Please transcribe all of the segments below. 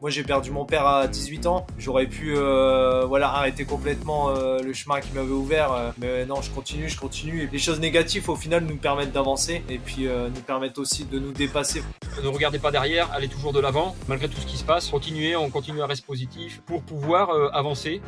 Moi, j'ai perdu mon père à 18 ans. J'aurais pu arrêter complètement le chemin qui m'avait ouvert. Mais non, je continue. Et les choses négatives, au final, nous permettent d'avancer et puis nous permettent aussi de nous dépasser. Ne regardez pas derrière, allez toujours de l'avant, malgré tout ce qui se passe. On continue à rester positif pour pouvoir avancer.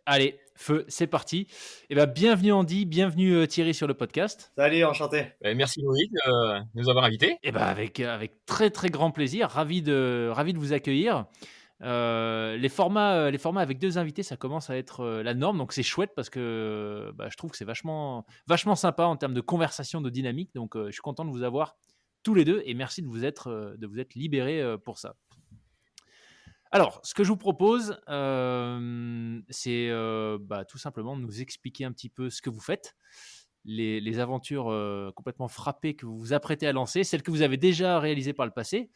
Allez, feu, c'est parti. Eh ben, bienvenue Andy, bienvenue Thierry sur le podcast. Salut, enchanté. Merci Loïc de nous avoir invités. Eh ben, avec très très grand plaisir, ravi de vous accueillir. Les formats avec 2 invités, ça commence à être la norme, donc c'est chouette parce que je trouve que c'est vachement sympa en termes de conversation, de dynamique. Donc je suis content de vous avoir tous les deux et merci de vous être libérés pour ça. Alors, ce que je vous propose, c'est tout simplement de nous expliquer un petit peu ce que vous faites, les aventures complètement frappées que vous vous apprêtez à lancer, celles que vous avez déjà réalisées par le passé,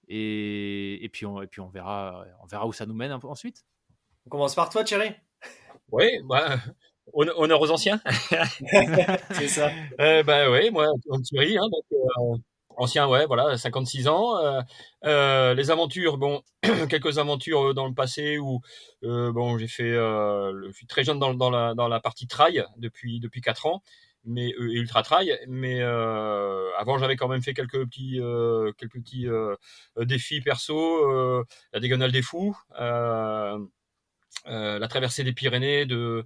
et puis on verra où ça nous mène ensuite. On commence par toi, Thierry. Oui, honneur aux anciens. C'est ça. Oui, moi, Thierry, ancien, 56 ans. Les aventures, quelques aventures dans le passé où j'ai fait, je suis très jeune dans la partie trail depuis 4 ans, mais ultra trail. Mais avant, j'avais quand même fait quelques petits défis perso, la diagonale des fous. La traversée des Pyrénées de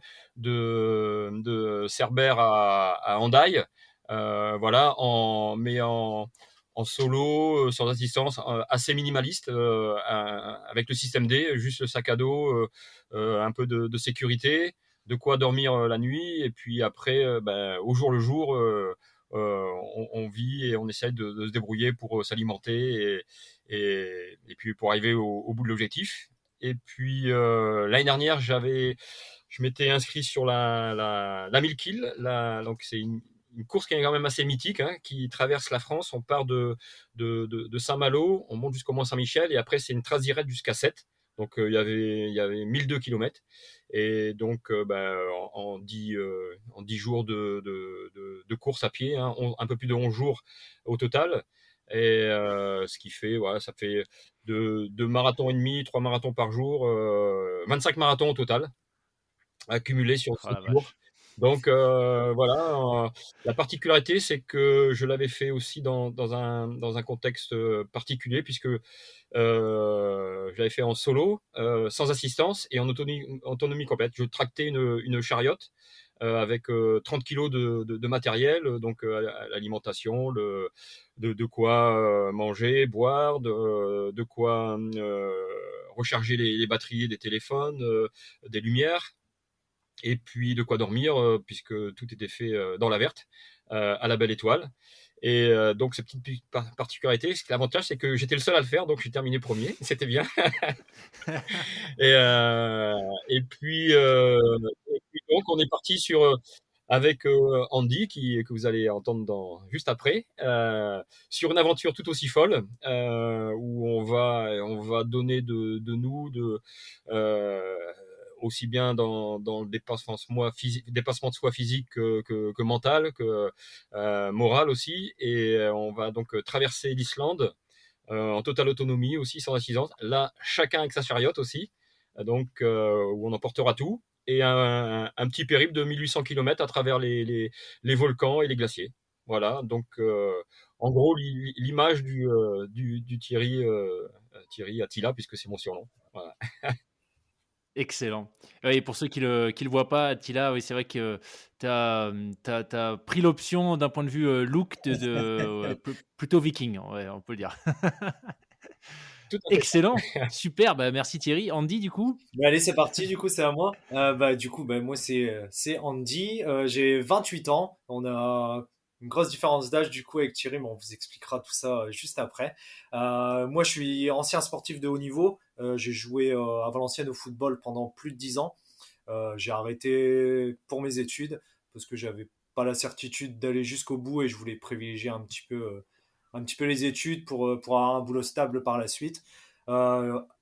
Cerbère à Hendaye, en solo, sans assistance, assez minimaliste, avec le système D, juste le sac à dos, un peu de sécurité, de quoi dormir la nuit, et puis après, au jour le jour, on vit et on essaie de se débrouiller pour s'alimenter et puis pour arriver au bout de l'objectif. Et puis l'année dernière, je m'étais inscrit sur la 1000 kills. Donc c'est une course qui est quand même assez mythique, qui traverse la France. On part de Saint-Malo, on monte jusqu'au Mont-Saint-Michel et après c'est une trace directe jusqu'à Sète. Donc il y avait 1002 km. Et donc en 10 jours de course à pied, un peu plus de 11 jours au total. Et ce qui fait, ça fait 2 marathons et demi, 3 marathons par jour, 25 marathons au total, accumulés sur 7 jours. Donc la particularité, c'est que je l'avais fait aussi dans un contexte particulier, puisque je l'avais fait en solo, sans assistance et en autonomie complète. Je tractais une chariote avec 30 kilos de matériel, donc l'alimentation, de quoi manger, boire, de quoi recharger les batteries des téléphones, des lumières, et puis de quoi dormir, puisque tout était fait dans la verte, à la belle étoile. Et donc, cette petite particularité, l'avantage, c'est que j'étais le seul à le faire, donc j'ai terminé premier, c'était bien. Et puis donc, on est parti avec Andy, que vous allez entendre juste après, sur une aventure tout aussi folle, où on va donner de nous, aussi bien dans le dépassement de soi physique que mental, que moral aussi. Et on va donc traverser l'Islande en totale autonomie aussi, sans assistance. Là, chacun avec sa chariote aussi, donc où on emportera tout. Et un petit périple de 1800 km à travers les volcans et les glaciers. Voilà, donc en gros, l'image du Thierry Attila, puisque c'est mon surnom. Voilà. Excellent. Et pour ceux qui le voient pas, Attila, oui, c'est vrai que tu as pris l'option d'un point de vue look plutôt viking, ouais, on peut le dire. Tout à fait. Excellent, super, merci Thierry. Andy, du coup? Allez, c'est parti, du coup, c'est à moi. Moi, c'est Andy. J'ai 28 ans. On a une grosse différence d'âge, du coup, avec Thierry, mais on vous expliquera tout ça juste après. Moi, je suis ancien sportif de haut niveau. J'ai joué à Valenciennes au football pendant plus de 10 ans. J'ai arrêté pour mes études parce que j'avais pas la certitude d'aller jusqu'au bout et je voulais privilégier un petit peu les études pour avoir un boulot stable par la suite.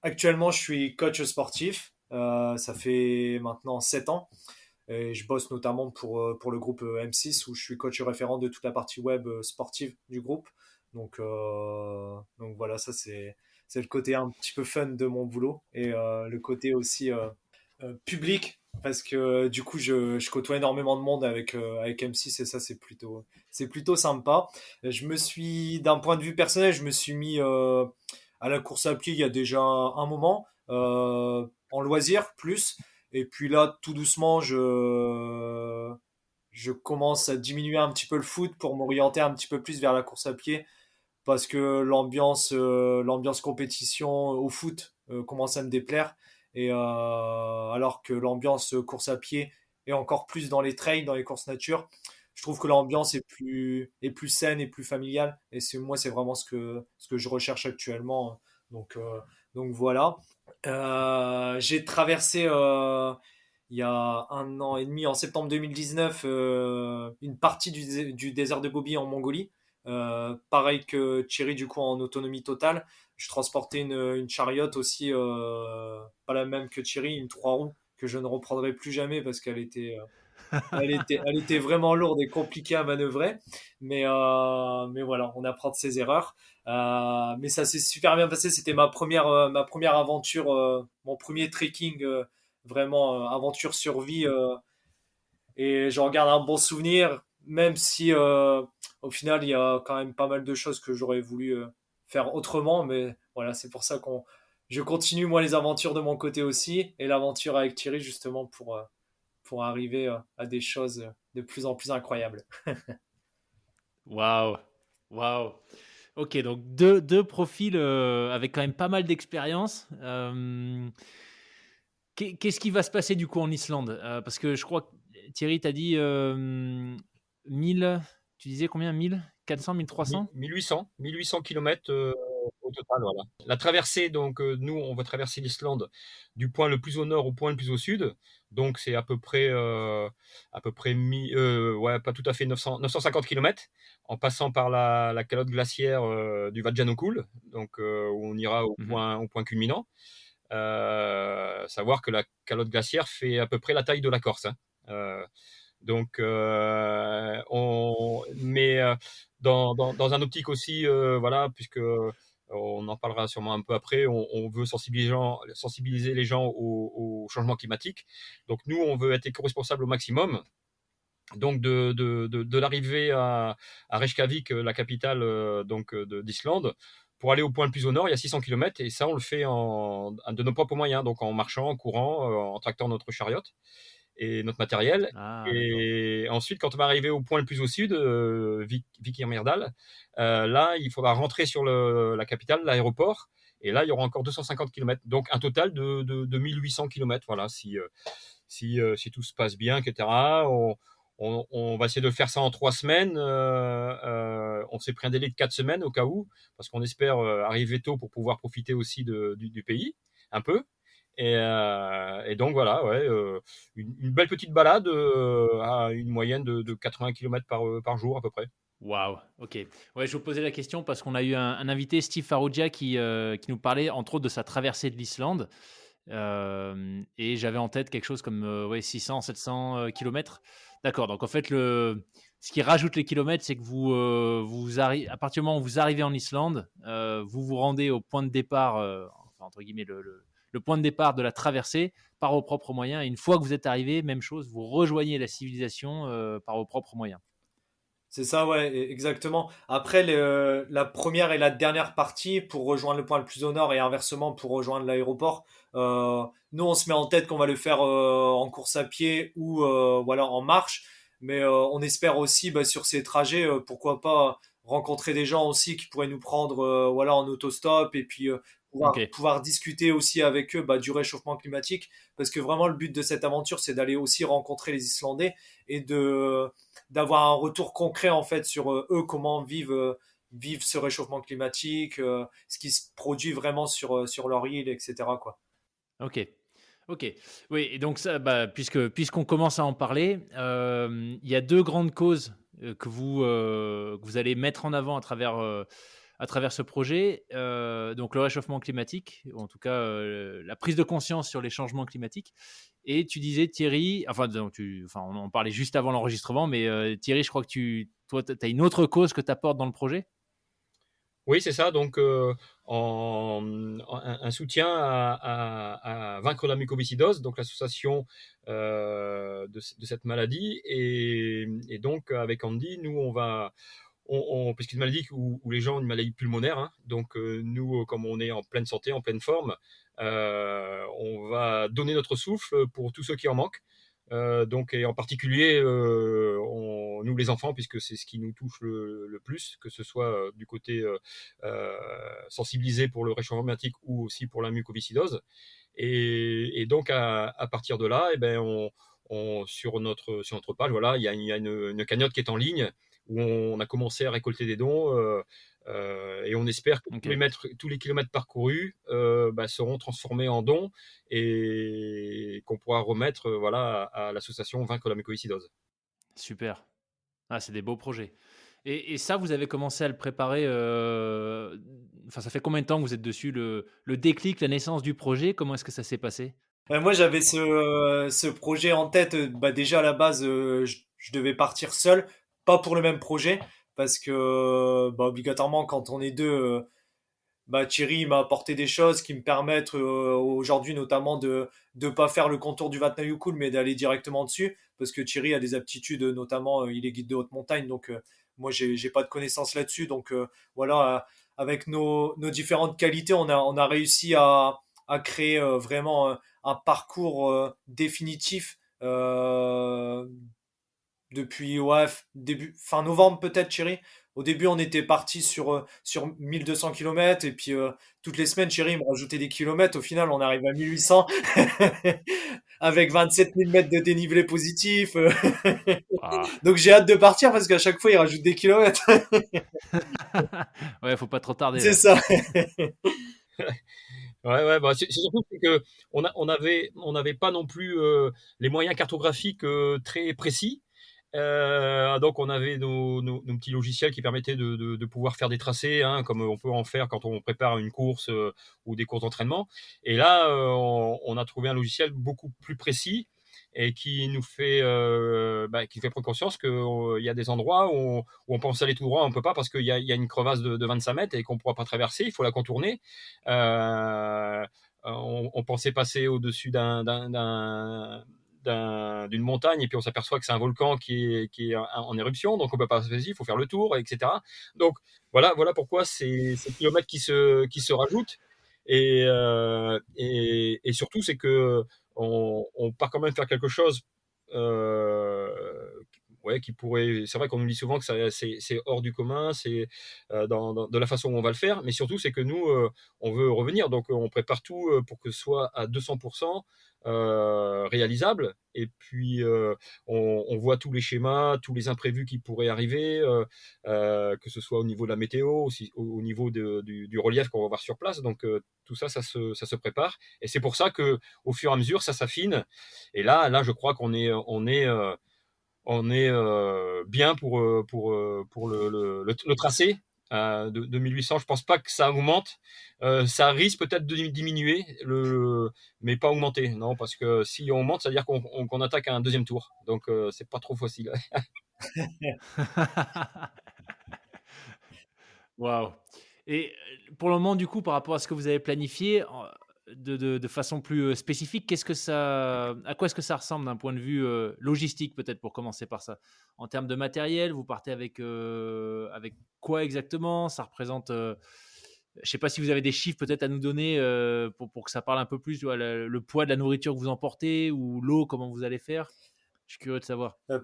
Actuellement, je suis coach sportif. Ça fait maintenant 7 ans. Et je bosse notamment pour le groupe M6 où je suis coach référent de toute la partie web sportive du groupe. Donc voilà, ça c'est le côté un petit peu fun de mon boulot et le côté aussi public parce que du coup je côtoie énormément de monde avec M6 et ça c'est plutôt sympa. D'un point de vue personnel, je me suis mis à la course à pied il y a déjà un moment en loisir plus et puis là tout doucement je commence à diminuer un petit peu le foot pour m'orienter un petit peu plus vers la course à pied parce que l'ambiance compétition au foot commence à me déplaire et alors que l'ambiance course à pied est encore plus dans les trails, dans les courses nature, je trouve que l'ambiance est plus saine et plus familiale et c'est vraiment ce que je recherche actuellement. Donc euh, donc voilà. J'ai traversé il y a 1 an et demi, en septembre 2019, une partie du désert de Gobi en Mongolie. Pareil que Thierry, du coup, en autonomie totale. Je transportais une chariote aussi, pas la même que Thierry, une 3 roues, que je ne reprendrai plus jamais parce qu'elle était vraiment lourde et compliquée à manœuvrer. Mais voilà, on apprend de ses erreurs. Mais ça s'est super bien passé. C'était ma première aventure, mon premier trekking, vraiment aventure survie. Et j'en garde un bon souvenir, même si au final il y a quand même pas mal de choses que j'aurais voulu faire autrement. Mais voilà, c'est pour ça je continue moi les aventures de mon côté aussi et l'aventure avec Thierry justement pour arriver à des choses de plus en plus incroyables. Waouh, waouh. Ok, donc deux profils avec quand même pas mal d'expérience. Qu'est-ce qui va se passer du coup en Islande? Parce que je crois que Thierry t'a dit 1000, tu disais combien? 1400, 1300? 1800 km au total, voilà. La traversée, donc nous, on va traverser l'Islande du point le plus au nord au point le plus au sud. Donc c'est à peu près ouais, pas tout à fait 950 km, en passant par la calotte glaciaire du Vatnajökull, donc où on ira Mhm. au point culminant. Savoir que la calotte glaciaire fait à peu près la taille de la Corse, hein. Donc, mais dans un optique aussi, voilà, puisque on en parlera sûrement un peu après, on veut sensibiliser les gens au changement climatique. Donc, nous, on veut être éco-responsable au maximum. Donc, de l'arrivée à Reykjavik, la capitale donc, d'Islande, pour aller au point le plus au nord, il y a 600 km, et ça, on le fait de nos propres moyens, donc en marchant, en courant, en tractant notre chariot et notre matériel. Ah, d'accord. Et ensuite, quand on va arriver au point le plus au sud, Vikirmirdal, là, il faudra rentrer sur la capitale, l'aéroport. Et là, il y aura encore 250 km. Donc, un total de 1800 km. Voilà, si tout se passe bien, etc. On va essayer de faire ça en 3 semaines. On s'est pris un délai de 4 semaines au cas où, parce qu'on espère arriver tôt pour pouvoir profiter aussi du pays, un peu. Et donc voilà, ouais, une belle petite balade à une moyenne de 80 km par jour à peu près. Waouh, ok. Ouais, je vous posais la question parce qu'on a eu un invité, Steve Farrugia, qui nous parlait entre autres de sa traversée de l'Islande. Et j'avais en tête quelque chose comme ouais, 600, 700 kilomètres. D'accord, donc en fait, ce qui rajoute les kilomètres, c'est que à partir du moment où vous arrivez en Islande, vous vous rendez au point de départ, enfin, entre guillemets, le point de départ de la traversée par vos propres moyens. Et une fois que vous êtes arrivé, même chose, vous rejoignez la civilisation par vos propres moyens. C'est ça, ouais, exactement. Après, la première et la dernière partie pour rejoindre le point le plus au nord et inversement pour rejoindre l'aéroport, nous on se met en tête qu'on va le faire en course à pied ou voilà en marche, mais on espère aussi bah, sur ces trajets, pourquoi pas rencontrer des gens aussi qui pourraient nous prendre voilà en autostop et puis Ok, pouvoir discuter aussi avec eux bah, du réchauffement climatique, parce que vraiment le but de cette aventure c'est d'aller aussi rencontrer les Islandais et d'avoir un retour concret en fait sur eux, comment vivent ce réchauffement climatique, ce qui se produit vraiment sur leur île, etc. quoi. ok. Ok, oui, et donc ça, bah, puisqu'on commence à en parler, il y a deux grandes causes que vous allez mettre en avant à travers à travers ce projet, donc le réchauffement climatique, ou en tout cas la prise de conscience sur les changements climatiques. Et tu disais, Thierry, on en parlait juste avant l'enregistrement, mais Thierry, je crois que tu as une autre cause que tu apportes dans le projet. Oui, c'est ça. Donc, un soutien à vaincre la mucoviscidose, donc l'association de cette maladie. Et donc, avec Andy, nous, parce que c'est une maladie où les gens ont une maladie pulmonaire. Hein. Donc, nous, comme on est en pleine santé, en pleine forme, on va donner notre souffle pour tous ceux qui en manquent. Donc, et en particulier, nous les enfants, puisque c'est ce qui nous touche le plus, que ce soit du côté sensibilisé pour le réchauffement climatique ou aussi pour la mucoviscidose. Et donc, à partir de là, eh ben, sur notre page, voilà, il y a une cagnotte qui est en ligne où on a commencé à récolter des dons. Et on espère que Ok. tous les kilomètres parcourus seront transformés en dons et qu'on pourra remettre voilà, à l'association Vaincre la mucoviscidose. Super. Ah, c'est des beaux projets. Et ça, vous avez commencé à le préparer. Enfin, ça fait combien de temps que vous êtes dessus, le déclic, la naissance du projet? Comment est-ce que ça s'est passé? Moi, j'avais ce projet en tête. Déjà, à la base, je devais partir seul, pas pour le même projet, parce que obligatoirement, quand on est deux, Thierry m'a apporté des choses qui me permettent aujourd'hui notamment de pas faire le contour du Vatnajökull, mais d'aller directement dessus, parce que Thierry a des aptitudes, notamment il est guide de haute montagne, donc moi j'ai pas de connaissances là-dessus, donc voilà, avec nos différentes qualités, on a réussi à créer vraiment un parcours définitif depuis début fin novembre peut-être, Thierry. Au début, on était parti sur 1200 km et puis toutes les semaines, Thierry me rajoutait des kilomètres. Au final, on arrive à 1800 avec 27 000 mètres de dénivelé positif. Ah. Donc j'ai hâte de partir parce qu'à chaque fois, il rajoute des kilomètres. Ouais, faut pas trop tarder C'est là. ça. Ouais, ouais, c'est surtout que on n'avait pas non plus les moyens cartographiques très précis. Donc on avait nos petits logiciels qui permettaient de pouvoir faire des tracés, hein, comme on peut en faire quand on prépare une course ou des courses d'entraînement. Et là, on a trouvé un logiciel beaucoup plus précis et qui fait prendre conscience qu'il y a des endroits où on pense aller tout droit, on ne peut pas parce qu'il y a une crevasse de 25 mètres et qu'on ne pourra pas traverser, il faut la contourner. On pensait passer au-dessus d'une montagne et puis on s'aperçoit que c'est un volcan qui est en éruption, donc on peut pas passer, il faut faire le tour, etc. Donc voilà pourquoi ces kilomètres qui se rajoutent. Et surtout, c'est que on part quand même faire quelque chose euh, ouais, qui pourrait. C'est vrai qu'on nous dit souvent que c'est hors du commun, c'est de la façon où on va le faire, mais surtout, c'est que nous, on veut revenir, donc on prépare tout pour que ce soit à 200% réalisable. Et puis, on voit tous les schémas, tous les imprévus qui pourraient arriver, que ce soit au niveau de la météo, aussi, au niveau du relief qu'on va voir sur place. Donc, tout ça, ça se prépare. Et c'est pour ça que, au fur et à mesure, ça s'affine. Et là, je crois on est bien pour le tracé de 1800. Je pense pas que ça augmente. Ça risque peut-être de diminuer, mais pas augmenter. Non, parce que si on monte, ça veut dire qu'on attaque à un deuxième tour. Donc, c'est pas trop facile. Waouh! Et pour le moment, du coup, par rapport à ce que vous avez planifié, de façon plus spécifique, à quoi est-ce que ça ressemble d'un point de vue logistique, peut-être pour commencer par ça? En termes de matériel, vous partez avec quoi exactement? Ça représente, je ne sais pas si vous avez des chiffres peut-être à nous donner pour que ça parle un peu plus, tu vois, le poids de la nourriture que vous emportez ou l'eau, comment vous allez faire? Je suis curieux de savoir. Euh,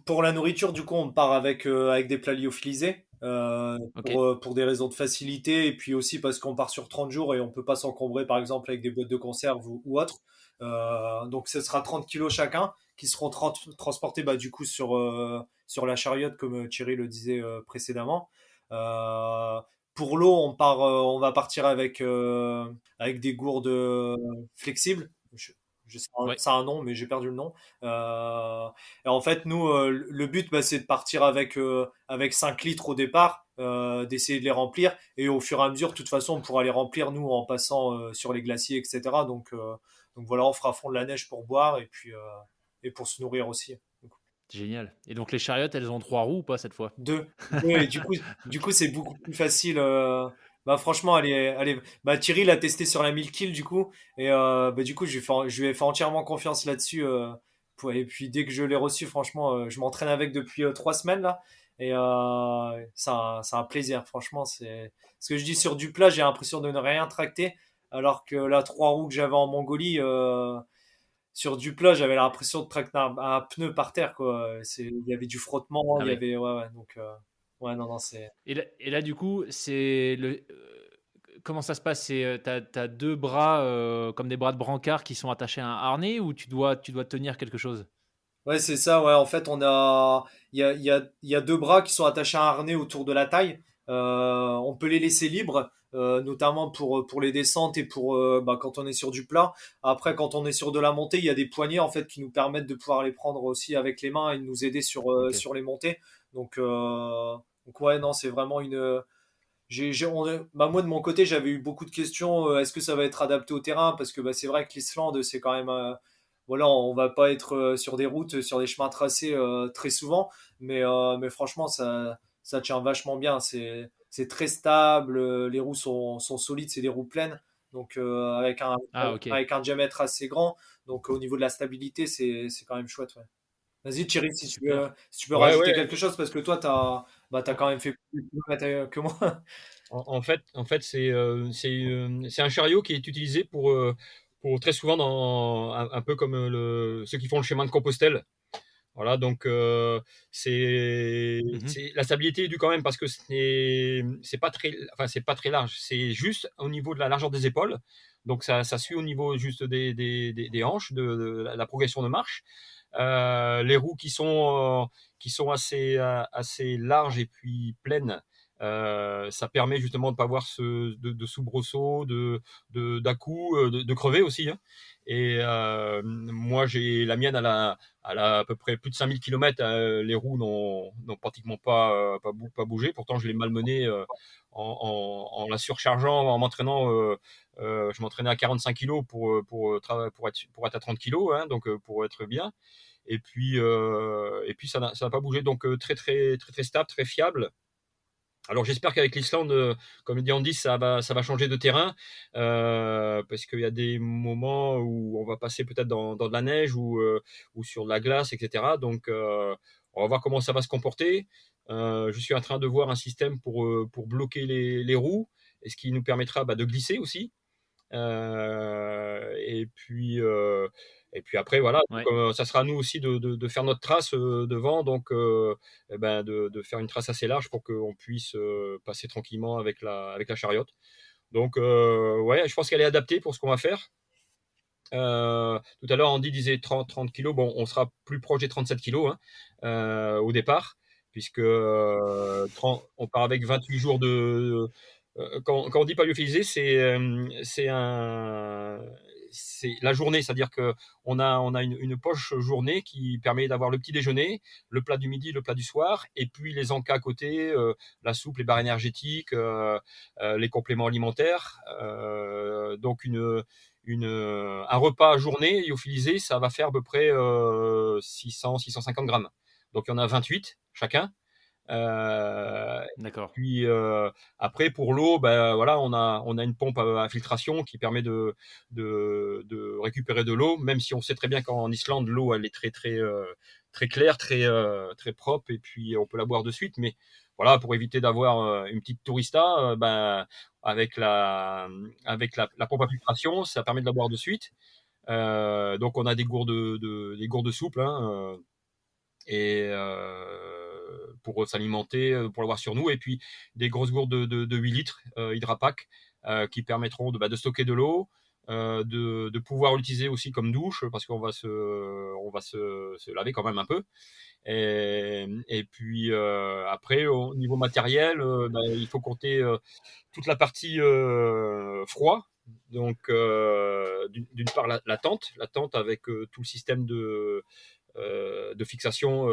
pour la nourriture, du coup, on part avec des plats lyophilisés Ok. pour des raisons de facilité et puis aussi parce qu'on part sur 30 jours et on peut pas s'encombrer, par exemple, avec des boîtes de conserve ou autre. Donc, ce sera 30 kilos chacun qui seront transportés du coup sur la chariote, comme Thierry le disait précédemment. Euh, pour l'eau, on va partir avec des gourdes flexibles. Ouais. Ça a un nom, mais j'ai perdu le nom. Et en fait, nous, le but, c'est de partir avec 5 litres au départ. d'essayer de les remplir. Et au fur et à mesure, de toute façon, on pourra les remplir, nous, en passant sur les glaciers, etc. Donc voilà, on fera fondre la neige pour boire et pour se nourrir aussi. Donc, Génial. Et donc les chariotes, elles ont 3 roues ou pas cette fois? deux, et du coup, c'est beaucoup plus facile. Bah, franchement, bah, Thierry l'a testé sur la 1000 kills, du coup. Et bah, du coup, je lui ai fait entièrement confiance là-dessus. Et puis, dès que je l'ai reçu, franchement, je m'entraîne avec depuis 3 semaines, là. Et c'est un plaisir, franchement. Ce que je dis sur du plat, j'ai l'impression de ne rien tracter. Alors que la 3 roues que j'avais en Mongolie, sur du plat, j'avais l'impression de tracter un pneu par terre, quoi. Il y avait du frottement, Ah il y oui. avait, ouais, ouais, donc, ouais, non, non, Et là, du coup, comment ça se passe? T'as 2 bras, comme des bras de brancard qui sont attachés à un harnais ou tu dois tenir quelque chose? ouais, c'est ça, ouais. En fait, il y a deux bras qui sont attachés à un harnais autour de la taille. On peut les laisser libres, notamment pour les descentes et pour bah, quand on est sur du plat. Après, quand on est sur de la montée, il y a des poignées en fait qui nous permettent de pouvoir les prendre aussi avec les mains et de nous aider Ok. sur les montées. Donc, ouais, non, c'est vraiment une. Bah, moi de mon côté, j'avais eu beaucoup de questions. Est-ce que ça va être adapté au terrain? Parce que bah, c'est vrai que l'Islande, c'est quand même. Voilà, on va pas être sur des routes, sur des chemins tracés très souvent, mais franchement, ça tient vachement bien. C'est très stable, les roues sont solides, c'est des roues pleines, donc Ah, ok. avec un diamètre assez grand. Donc au niveau de la stabilité, c'est quand même chouette. Ouais. Vas-y, Thierry, Super. si tu peux Ouais, rajouter ouais. quelque chose, parce que toi, t'as quand même fait plus de kilomètres que moi. En fait, c'est un chariot qui est utilisé pour très souvent un peu comme ceux qui font le chemin de Compostelle. Voilà, donc Mhm. la stabilité est due quand même parce que c'est pas très, enfin, c'est pas très large. C'est juste au niveau de la largeur des épaules. Donc ça suit au niveau juste des hanches, de la progression de marche. Les roues qui sont assez larges et puis pleines, ça permet justement de ne pas avoir de soubresauts, d'à-coups, de crever aussi, hein. Et moi, j'ai la mienne à peu près plus de 5000 km. Les roues n'ont pratiquement pas bougé. Pourtant, je l'ai malmené en la surchargeant, en m'entraînant. Je m'entraînais à 45 kg pour être à 30 kg, hein, donc pour être bien. Et puis ça n'a pas bougé, donc très très très très stable, très fiable. Alors j'espère qu'avec l'Islande, comme dit Andy, ça va changer de terrain, parce qu'il y a des moments où on va passer peut-être dans de la neige ou sur de la glace, etc. Donc on va voir comment ça va se comporter. Je suis en train de voir un système pour bloquer les roues, et ce qui nous permettra de glisser aussi. Euh, et puis, euh, et puis après, voilà, donc, Ouais. ça sera à nous aussi de faire notre trace devant, donc eh ben, de faire une trace assez large pour qu'on puisse passer tranquillement avec la chariote. Donc, ouais, je pense qu'elle est adaptée pour ce qu'on va faire. Tout à l'heure, Andy disait 30 kilos. Bon, on sera plus proche des 37 kilos, hein, au départ, puisque on part avec 28 jours de. Quand on dit palyophilisé, c'est la journée, c'est-à-dire que on a une poche journée qui permet d'avoir le petit déjeuner, le plat du midi, le plat du soir, et puis les encas à côté, la soupe, les barres énergétiques, les compléments alimentaires. Donc un repas à journée lyophilisé, ça va faire à peu près 600-650 grammes. Donc il y en a 28 chacun. Euh, D'accord. puis après pour l'eau, ben voilà, on a une pompe à filtration qui permet de récupérer de l'eau, même si on sait très bien qu'en Islande l'eau elle est très très très claire, très très propre, et puis on peut la boire de suite. Mais voilà, pour éviter d'avoir une petite tourista, ben avec la pompe à filtration, ça permet de la boire de suite. Donc on a des gourdes souples, hein, et pour s'alimenter, pour l'avoir sur nous, et puis des grosses gourdes de 8 litres Hydrapack, qui permettront de stocker de l'eau, de pouvoir l'utiliser aussi comme douche, parce qu'on va se laver quand même un peu. Et puis après, au niveau matériel, il faut compter toute la partie froid. Donc d'une part la tente avec tout le système de fixation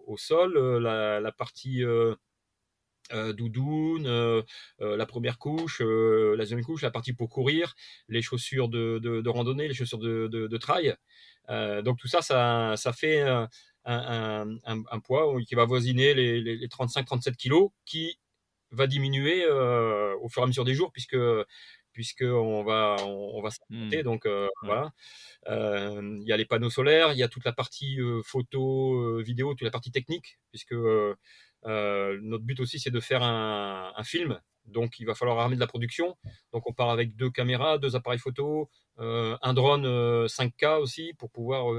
au sol, la partie doudoune, la première couche, la deuxième couche, la partie pour courir, les chaussures de randonnée, les chaussures de trail. Donc tout ça, ça fait un poids qui va voisiner les 35-37 kilos, qui va diminuer au fur et à mesure des jours, puisque on va Hmm. s'alimenter. Donc Ouais. voilà. Il y a les panneaux solaires, il y a toute la partie photo, vidéo, toute la partie technique, puisque notre but aussi, c'est de faire un film. Donc, il va falloir ramener de la production. Donc, on part avec 2 caméras, 2 appareils photo, un drone 5K aussi, pour pouvoir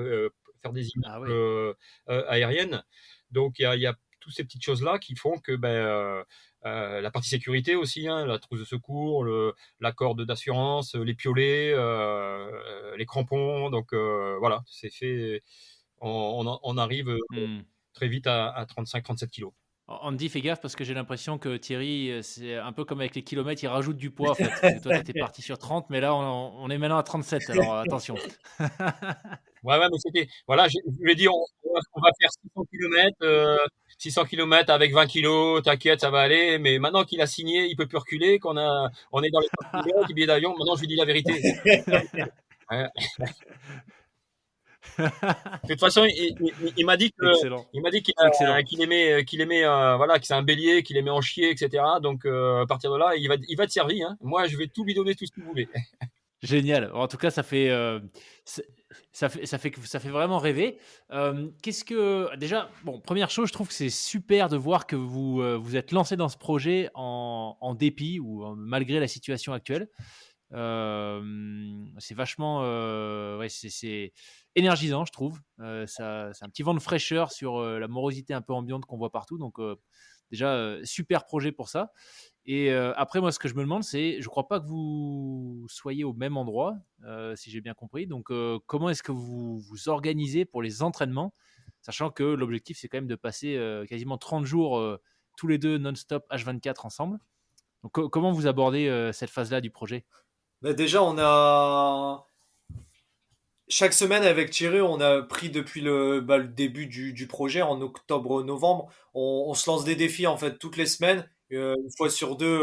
faire des images Ah ouais. aériennes. Donc, il y a toutes ces petites choses-là qui font que la partie sécurité aussi, hein, la trousse de secours, la corde d'assurance, les piolets, les crampons. Donc voilà, c'est fait. On arrive Hmm. très vite à 35-37 kilos. Andy, fais gaffe parce que j'ai l'impression que Thierry, c'est un peu comme avec les kilomètres, il rajoute du poids en fait. Parce que toi, tu étais parti sur 30, mais là, on est maintenant à 37. Alors attention. Ouais, ouais, mais c'était. Voilà, je lui ai dit, on va faire 600 km, 600 km avec 20 kilos, t'inquiète, ça va aller. Mais maintenant qu'il a signé, il peut plus reculer, on est dans les 30 km, les billets d'avion. Maintenant, je lui dis la vérité. Ouais. De toute façon, il m'a dit que, Excellent. il m'a dit Excellent. qu'il aimait, voilà, que c'est un bélier, qu'il aimait en chier, etc. Donc, à partir de là, il va être servi, hein. Moi, je vais tout lui donner, tout ce qu'il voulait. Génial. En tout cas, c'est- ça fait vraiment rêver. Qu'est-ce que déjà, bon, première chose, je trouve que c'est super de voir que vous êtes lancé dans ce projet en dépit ou malgré la situation actuelle. C'est vachement, ouais, c'est énergisant, je trouve. C'est un petit vent de fraîcheur sur la morosité un peu ambiante qu'on voit partout. Donc déjà, super projet pour ça. Et après, moi, ce que je me demande, c'est, je crois pas que vous soyez au même endroit, si j'ai bien compris. Donc, comment est-ce que vous vous organisez pour les entraînements, sachant que l'objectif, c'est quand même de passer quasiment 30 jours tous les deux non-stop H24 ensemble. Donc, comment vous abordez cette phase-là du projet? Bah, déjà, chaque semaine avec Thierry, on a pris depuis le début du projet, en octobre-novembre, on se lance des défis en fait toutes les semaines. Une fois sur deux,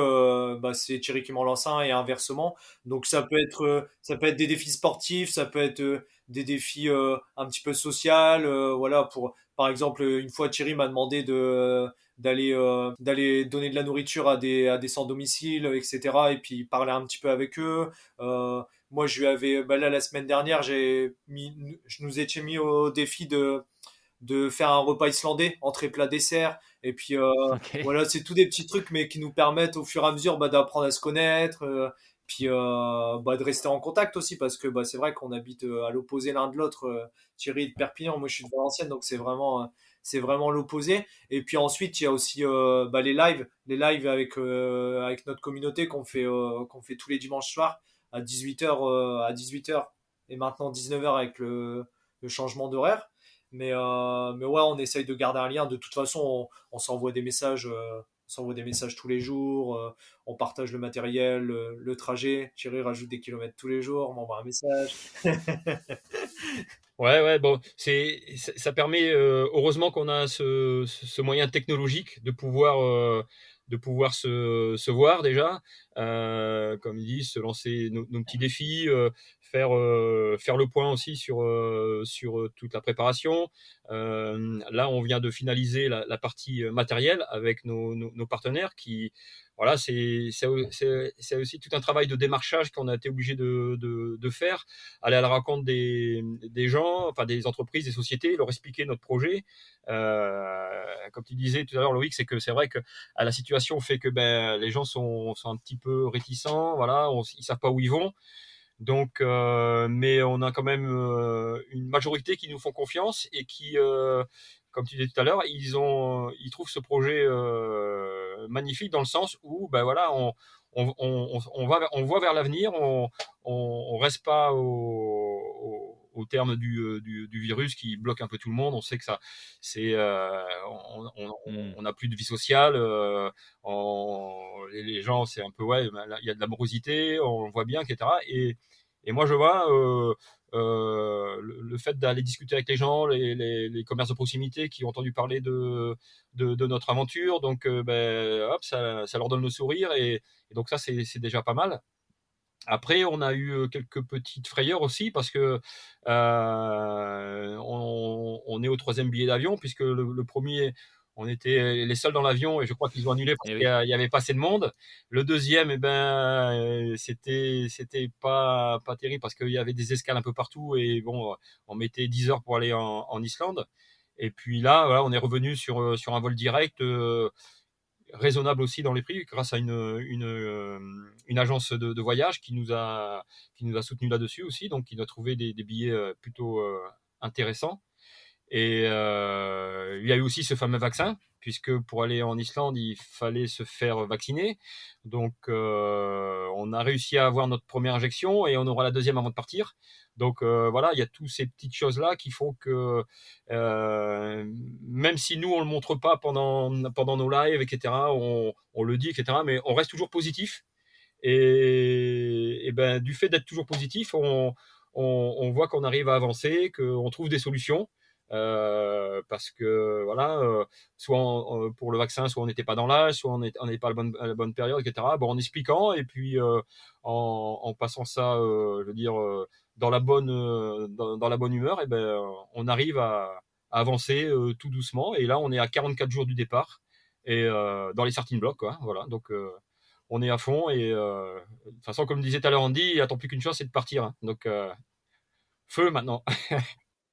c'est Thierry qui m'en lance un et inversement. Donc ça peut être des défis sportifs, ça peut être des défis un petit peu social. Voilà, par exemple, une fois Thierry m'a demandé d'aller donner de la nourriture à des sans-domicile, etc. Et puis parler un petit peu avec eux. Moi, je lui avais, là, la semaine dernière, je nous étais mis au défi de faire un repas islandais, entrée, plat, dessert. Et puis, Ok. voilà, c'est tous des petits trucs, mais qui nous permettent au fur et à mesure d'apprendre à se connaître. Puis, de rester en contact aussi, parce que c'est vrai qu'on habite à l'opposé l'un de l'autre. Thierry est de Perpignan, moi je suis de Valenciennes, donc c'est vraiment l'opposé. Et puis ensuite, il y a aussi les lives avec notre communauté qu'on fait tous les dimanches soirs à 18h, et maintenant 19h avec le changement d'horaire. Mais ouais, on essaye de garder un lien. De toute façon, on s'envoie des messages tous les jours. On partage le matériel, le trajet. Thierry rajoute des kilomètres tous les jours, on m'envoie un message. Ouais, ouais, bon, ça permet, heureusement qu'on a ce moyen technologique de pouvoir se voir déjà, comme ils disent, se lancer nos petits défis, faire le point aussi sur toute la préparation. Là, on vient de finaliser la partie matérielle avec nos partenaires qui, voilà, c'est aussi tout un travail de démarchage qu'on a été obligé de faire, aller à la rencontre des gens, enfin des entreprises, des sociétés, leur expliquer notre projet. Comme tu disais tout à l'heure, Loïc, c'est que c'est vrai que la situation fait que les gens sont un petit peu réticents, voilà, ils savent pas où ils vont. Donc, mais on a quand même une majorité qui nous font confiance et qui, comme tu disais tout à l'heure, ils trouvent ce projet magnifique, dans le sens où, ben voilà, on voit vers l'avenir, on reste pas au terme du virus qui bloque un peu tout le monde. On sait que ça, Hmm. on n'a plus de vie sociale. Les gens, c'est un peu, ouais, il y a de la morosité, on le voit bien, etc. Et moi, je vois le fait d'aller discuter avec les gens, les commerces de proximité qui ont entendu parler de notre aventure. Donc, hop, ça leur donne le sourire. Et donc, ça, c'est déjà pas mal. Après, on a eu quelques petites frayeurs aussi parce que on est au troisième billet d'avion puisque le premier, on était les seuls dans l'avion et je crois qu'ils ont annulé parce Eh qu'il oui. y avait pas assez de monde. Le deuxième, c'était pas terrible parce qu'il y avait des escales un peu partout et bon, on mettait 10 heures pour aller en Islande. Et puis là, voilà, on est revenu sur un vol direct. Raisonnable aussi dans les prix grâce à une agence de voyage qui nous a soutenu là-dessus aussi, donc qui nous a trouvé des billets plutôt intéressants. Et il y a eu aussi ce fameux vaccin, puisque pour aller en Islande, il fallait se faire vacciner. Donc, on a réussi à avoir notre première injection et on aura la deuxième avant de partir. Donc, voilà, il y a toutes ces petites choses-là qui font que, même si nous, on ne le montre pas pendant nos lives, etc., on le dit, etc., mais on reste toujours positif. Et ben, du fait d'être toujours positif, on voit qu'on arrive à avancer, qu'on trouve des solutions. Parce que voilà, soit pour le vaccin, soit on n'était pas dans l'âge, soit on n'était pas à la bonne période, etc. Bon, en expliquant et puis en passant ça, je veux dire, dans la bonne humeur, et ben, on arrive à avancer tout doucement. Et là, on est à 44 jours du départ et dans les starting blocks, quoi. Voilà, donc on est à fond et de toute façon, comme disait tout à l'heure Andy, il attend plus qu'une chose, c'est de partir, hein. Donc feu maintenant.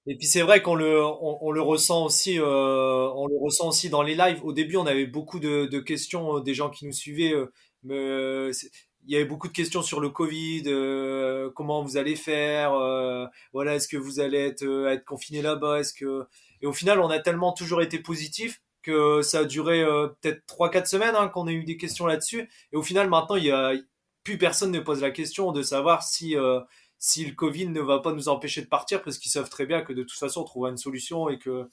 Et puis c'est vrai on le ressent aussi, on le ressent aussi dans les lives. Au début, on avait beaucoup de questions des gens qui nous suivaient. Il y avait beaucoup de questions sur le Covid, comment vous allez faire, voilà, est-ce que vous allez être confiné là-bas, et au final, on a tellement toujours été positif que ça a duré peut-être 3 4 semaines hein, qu'on a eu des questions là-dessus. Et au final, maintenant, plus personne ne pose la question de savoir si le Covid ne va pas nous empêcher de partir parce qu'ils savent très bien que de toute façon on trouvera une solution et que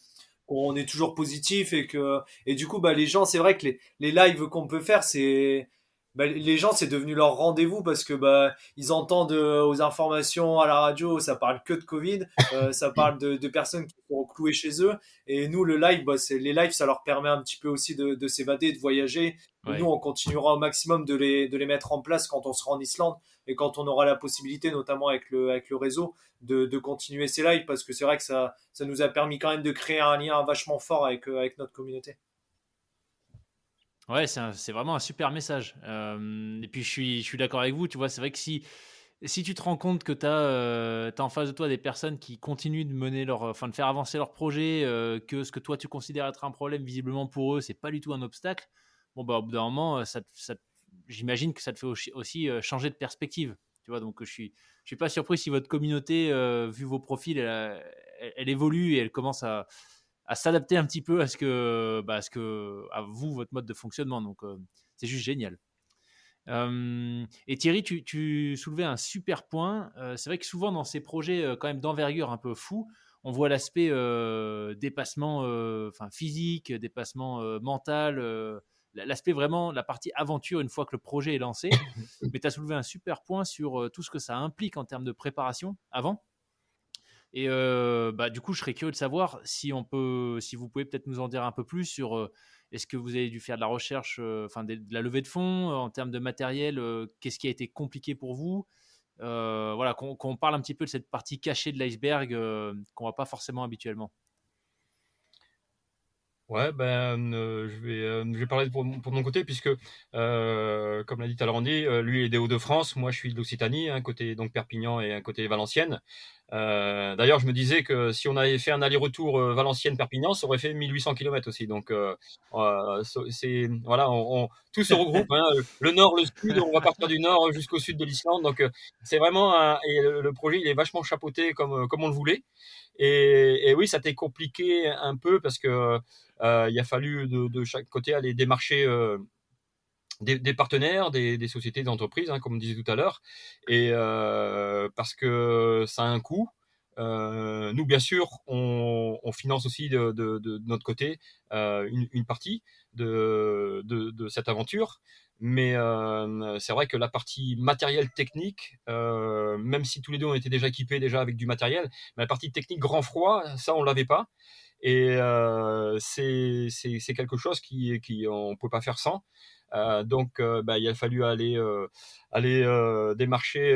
qu'on est toujours positif et du coup bah les gens c'est vrai que les lives qu'on peut faire c'est bah, les gens c'est devenu leur rendez-vous parce que bah ils entendent aux informations à la radio ça parle que de Covid, ça parle de personnes qui sont clouées chez eux et nous le live bah, c'est les lives ça leur permet un petit peu aussi de s'évader de voyager et nous Ouais. on continuera au maximum de les mettre en place quand on sera en Islande et quand on aura la possibilité, notamment avec le réseau, de continuer ces lives, parce que c'est vrai que ça nous a permis quand même de créer un lien vachement fort avec notre communauté. Ouais, c'est vraiment un super message. Et puis je suis d'accord avec vous, tu vois, c'est vrai que si tu te rends compte que tu as, en face de toi des personnes qui continuent de mener enfin de faire avancer leur projet, que ce que toi tu considères être un problème, visiblement pour eux, c'est pas du tout un obstacle. Bon bah au bout d'un moment, j'imagine que ça te fait aussi changer de perspective. Tu vois, donc je suis pas surpris si votre communauté, vu vos profils, elle évolue et elle commence à s'adapter un petit peu à vous, votre mode de fonctionnement. Donc c'est juste génial. Et Thierry, tu soulevais un super point. C'est vrai que souvent dans ces projets quand même d'envergure un peu fou, on voit l'aspect dépassement enfin, physique, dépassement mental, l'aspect vraiment, la partie aventure une fois que le projet est lancé. Mais tu as soulevé un super point sur tout ce que ça implique en termes de préparation avant. Et bah, du coup, je serais curieux de savoir si vous pouvez peut-être nous en dire un peu plus sur est-ce que vous avez dû faire de la recherche, enfin de la levée de fonds en termes de matériel, qu'est-ce qui a été compliqué pour vous. Voilà, qu'on parle un petit peu de cette partie cachée de l'iceberg qu'on ne voit pas forcément habituellement. Ouais, ben, je vais parler pour mon côté, puisque, comme l'a dit Talleyrand, lui il est des Hauts-de-France, moi je suis de l'Occitanie, un côté donc Perpignan et un côté Valenciennes. D'ailleurs, je me disais que si on avait fait un aller-retour Valenciennes-Perpignan, ça aurait fait 1800 kilomètres aussi. Donc, voilà, tout se regroupe, hein, le nord, le sud, on va partir du nord jusqu'au sud de l'Islande. Donc, c'est vraiment et le projet, il est vachement chapeauté comme on le voulait. Et oui, ça a été compliqué un peu parce que il a fallu de chaque côté aller démarcher des partenaires, des sociétés, des entreprises, hein, comme on disait tout à l'heure, et parce que ça a un coût. Nous, bien sûr, on finance aussi de notre côté une partie de cette aventure, Mais c'est vrai que la partie matériel technique, même si tous les deux on était déjà équipés déjà avec du matériel, mais la partie technique grand froid, ça on l'avait pas. Et c'est quelque chose qui on peut pas faire sans. Donc, bah, il a fallu aller démarcher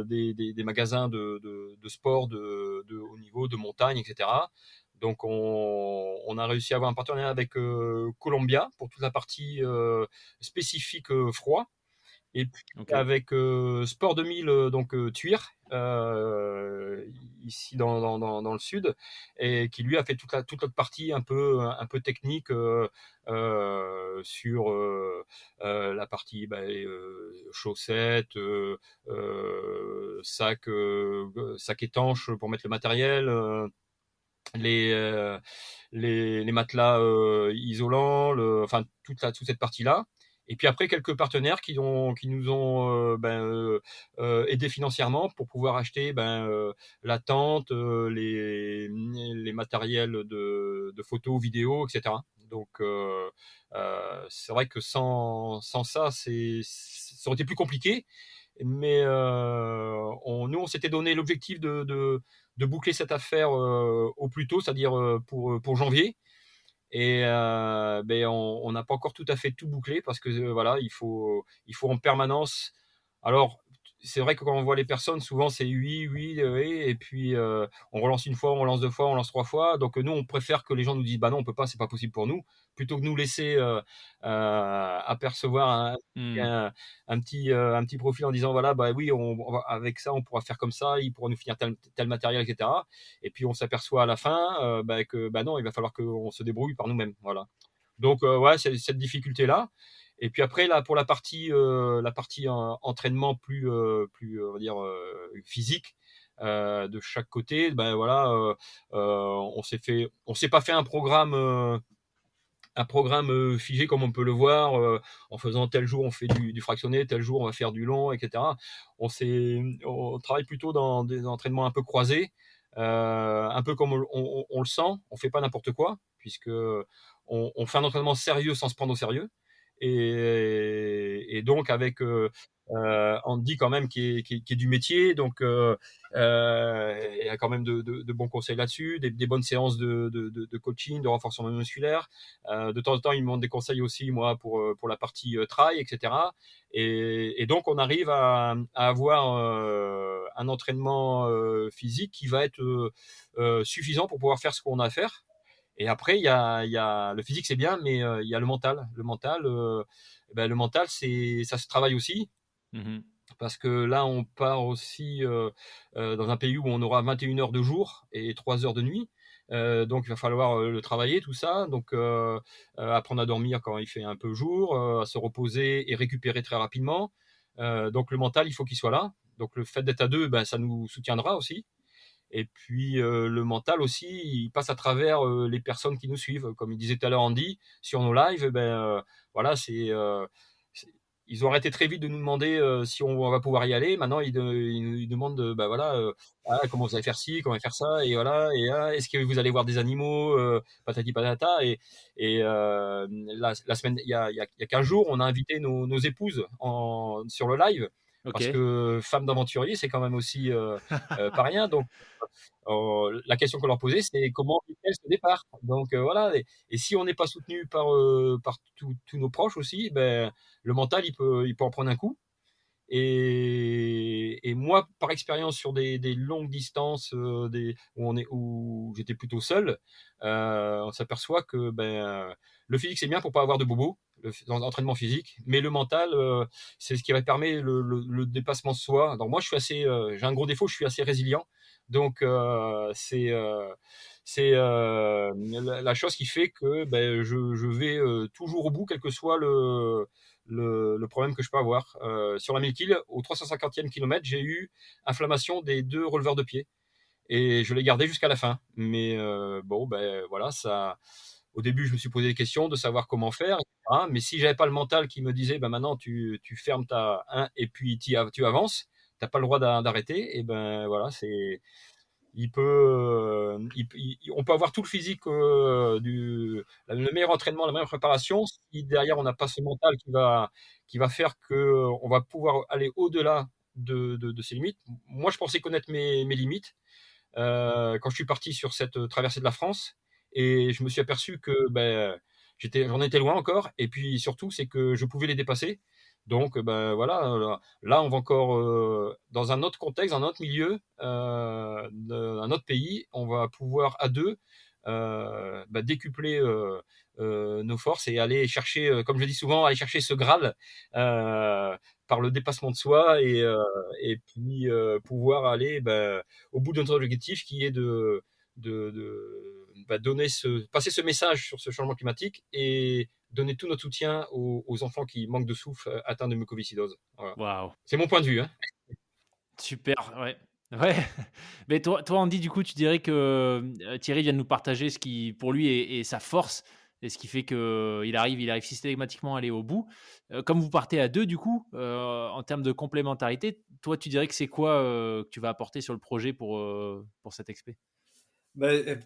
des magasins de sport de haut niveau, de montagne, etc. Donc, on a réussi à avoir un partenariat avec Columbia pour toute la partie spécifique froid. Et puis Ok. avec Sport 2000, donc Thuir, ici dans le sud, et qui lui a fait toute l'autre partie un peu technique sur la partie chaussettes, sac étanche pour mettre le matériel, les, euh, les matelas isolants, enfin toute cette partie-là. Et puis après, quelques partenaires qui nous ont aidés financièrement pour pouvoir acheter la tente, les matériels de photos, vidéos, etc. Donc, c'est vrai que sans ça, ça aurait été plus compliqué. Mais nous, on s'était donné l'objectif de boucler cette affaire au plus tôt, c'est-à-dire pour janvier. Et on n'a pas encore tout à fait tout bouclé parce que voilà, il faut en permanence. Alors, c'est vrai que quand on voit les personnes, souvent c'est oui, oui, oui, et puis on relance une fois, on relance deux fois, on lance trois fois. Donc nous, on préfère que les gens nous disent bah non, on peut pas, c'est pas possible pour nous, plutôt que nous laisser apercevoir Hmm. un, un petit profil en disant voilà, bah oui, avec ça, on pourra faire comme ça, il pourra nous finir tel matériel, etc. Et puis on s'aperçoit à la fin que bah non, il va falloir qu'on se débrouille par nous-mêmes. Voilà. Donc ouais, c'est cette difficulté-là. Et puis après, là, pour la partie entraînement plus on va dire, physique, de chaque côté, ben voilà, on s'est pas fait un programme figé comme on peut le voir, en faisant tel jour on fait du fractionné, tel jour on va faire du long, etc. On travaille plutôt dans des entraînements un peu croisés, un peu comme on le sent, on fait pas n'importe quoi, puisque on fait un entraînement sérieux sans se prendre au sérieux. Et donc avec Andy quand même qui est du métier, donc il y a quand même de bons conseils là-dessus, des bonnes séances de coaching, de renforcement musculaire. De temps en temps, il me demande des conseils aussi, moi, pour la partie trail, etc. Et donc, on arrive à avoir un entraînement physique qui va être suffisant pour pouvoir faire ce qu'on a à faire. Et après, il y a le physique, c'est bien, mais il y a le mental. Le mental, ça se travaille aussi. Mhm. Parce que là, on part aussi dans un pays où on aura 21 heures de jour et 3 heures de nuit. Donc, il va falloir le travailler, tout ça. Donc, apprendre à dormir quand il fait un peu jour, à se reposer et récupérer très rapidement. Donc, le mental, il faut qu'il soit là. Donc, le fait d'être à deux, ben, ça nous soutiendra aussi. Et puis, le mental aussi, il passe à travers les personnes qui nous suivent. Comme il disait tout à l'heure Andy, sur nos lives, voilà, c'est- ils ont arrêté très vite de nous demander si on va pouvoir y aller. Maintenant, ils demandent, bah voilà, comment vous allez faire ci, comment vous allez faire ça, et voilà, et est-ce que vous allez voir des animaux, patati patata. Et la semaine, il y a 15 jours, on a invité nos épouses sur le live. Ok. Parce que femme d'aventurier, c'est quand même aussi pas rien. Donc, la question qu'on leur posait, c'est comment vit-elle ce départ? Donc voilà, et si on n'est pas soutenu par tous nos proches aussi, ben, le mental, il peut en prendre un coup. Et moi, par expérience sur des longues distances où j'étais plutôt seul, on s'aperçoit que le physique, c'est bien pour pas avoir de bobos, l'entraînement physique, mais le mental, c'est ce qui va permettre le dépassement de soi. Donc moi, j'ai un gros défaut, je suis assez résilient. Donc c'est la chose qui fait que je vais toujours au bout, quel que soit le problème que je peux avoir. Sur la 1000 kills, au 350e kilomètre, j'ai eu inflammation des deux releveurs de pied. Et je l'ai gardé jusqu'à la fin. Mais bon, ben voilà, ça. Au début, je me suis posé des questions de savoir comment faire, etc. Mais si j'avais pas le mental qui me disait, ben maintenant tu fermes ta 1 et puis tu avances, t'as pas le droit d'arrêter. Et ben voilà, on peut avoir tout le physique, le meilleur entraînement, la meilleure préparation. Si derrière on n'a pas ce mental qui va faire qu'on va pouvoir aller au-delà de ses limites. Moi, je pensais connaître mes limites quand je suis parti sur cette traversée de la France, et je me suis aperçu que j'en étais loin encore, et puis surtout c'est que je pouvais les dépasser. Donc ben voilà, là on va encore dans un autre contexte, dans un autre milieu, un autre pays, on va pouvoir à deux décupler nos forces et aller chercher, comme je dis souvent, aller chercher ce Graal par le dépassement de soi, et puis pouvoir aller au bout de notre objectif, qui est donner passer ce message sur ce changement climatique et donner tout notre soutien aux enfants qui manquent de souffle atteints de mucoviscidose. Voilà. Waouh, C'est mon point de vue, hein. super, ouais. Ouais, mais toi, Andy, du coup, tu dirais que Thierry vient de nous partager ce qui, pour lui, est sa force et ce qui fait qu'il arrive systématiquement à aller au bout. Comme vous partez à deux, du coup, en termes de complémentarité, toi, tu dirais que c'est quoi que tu vas apporter sur le projet pour cette expé?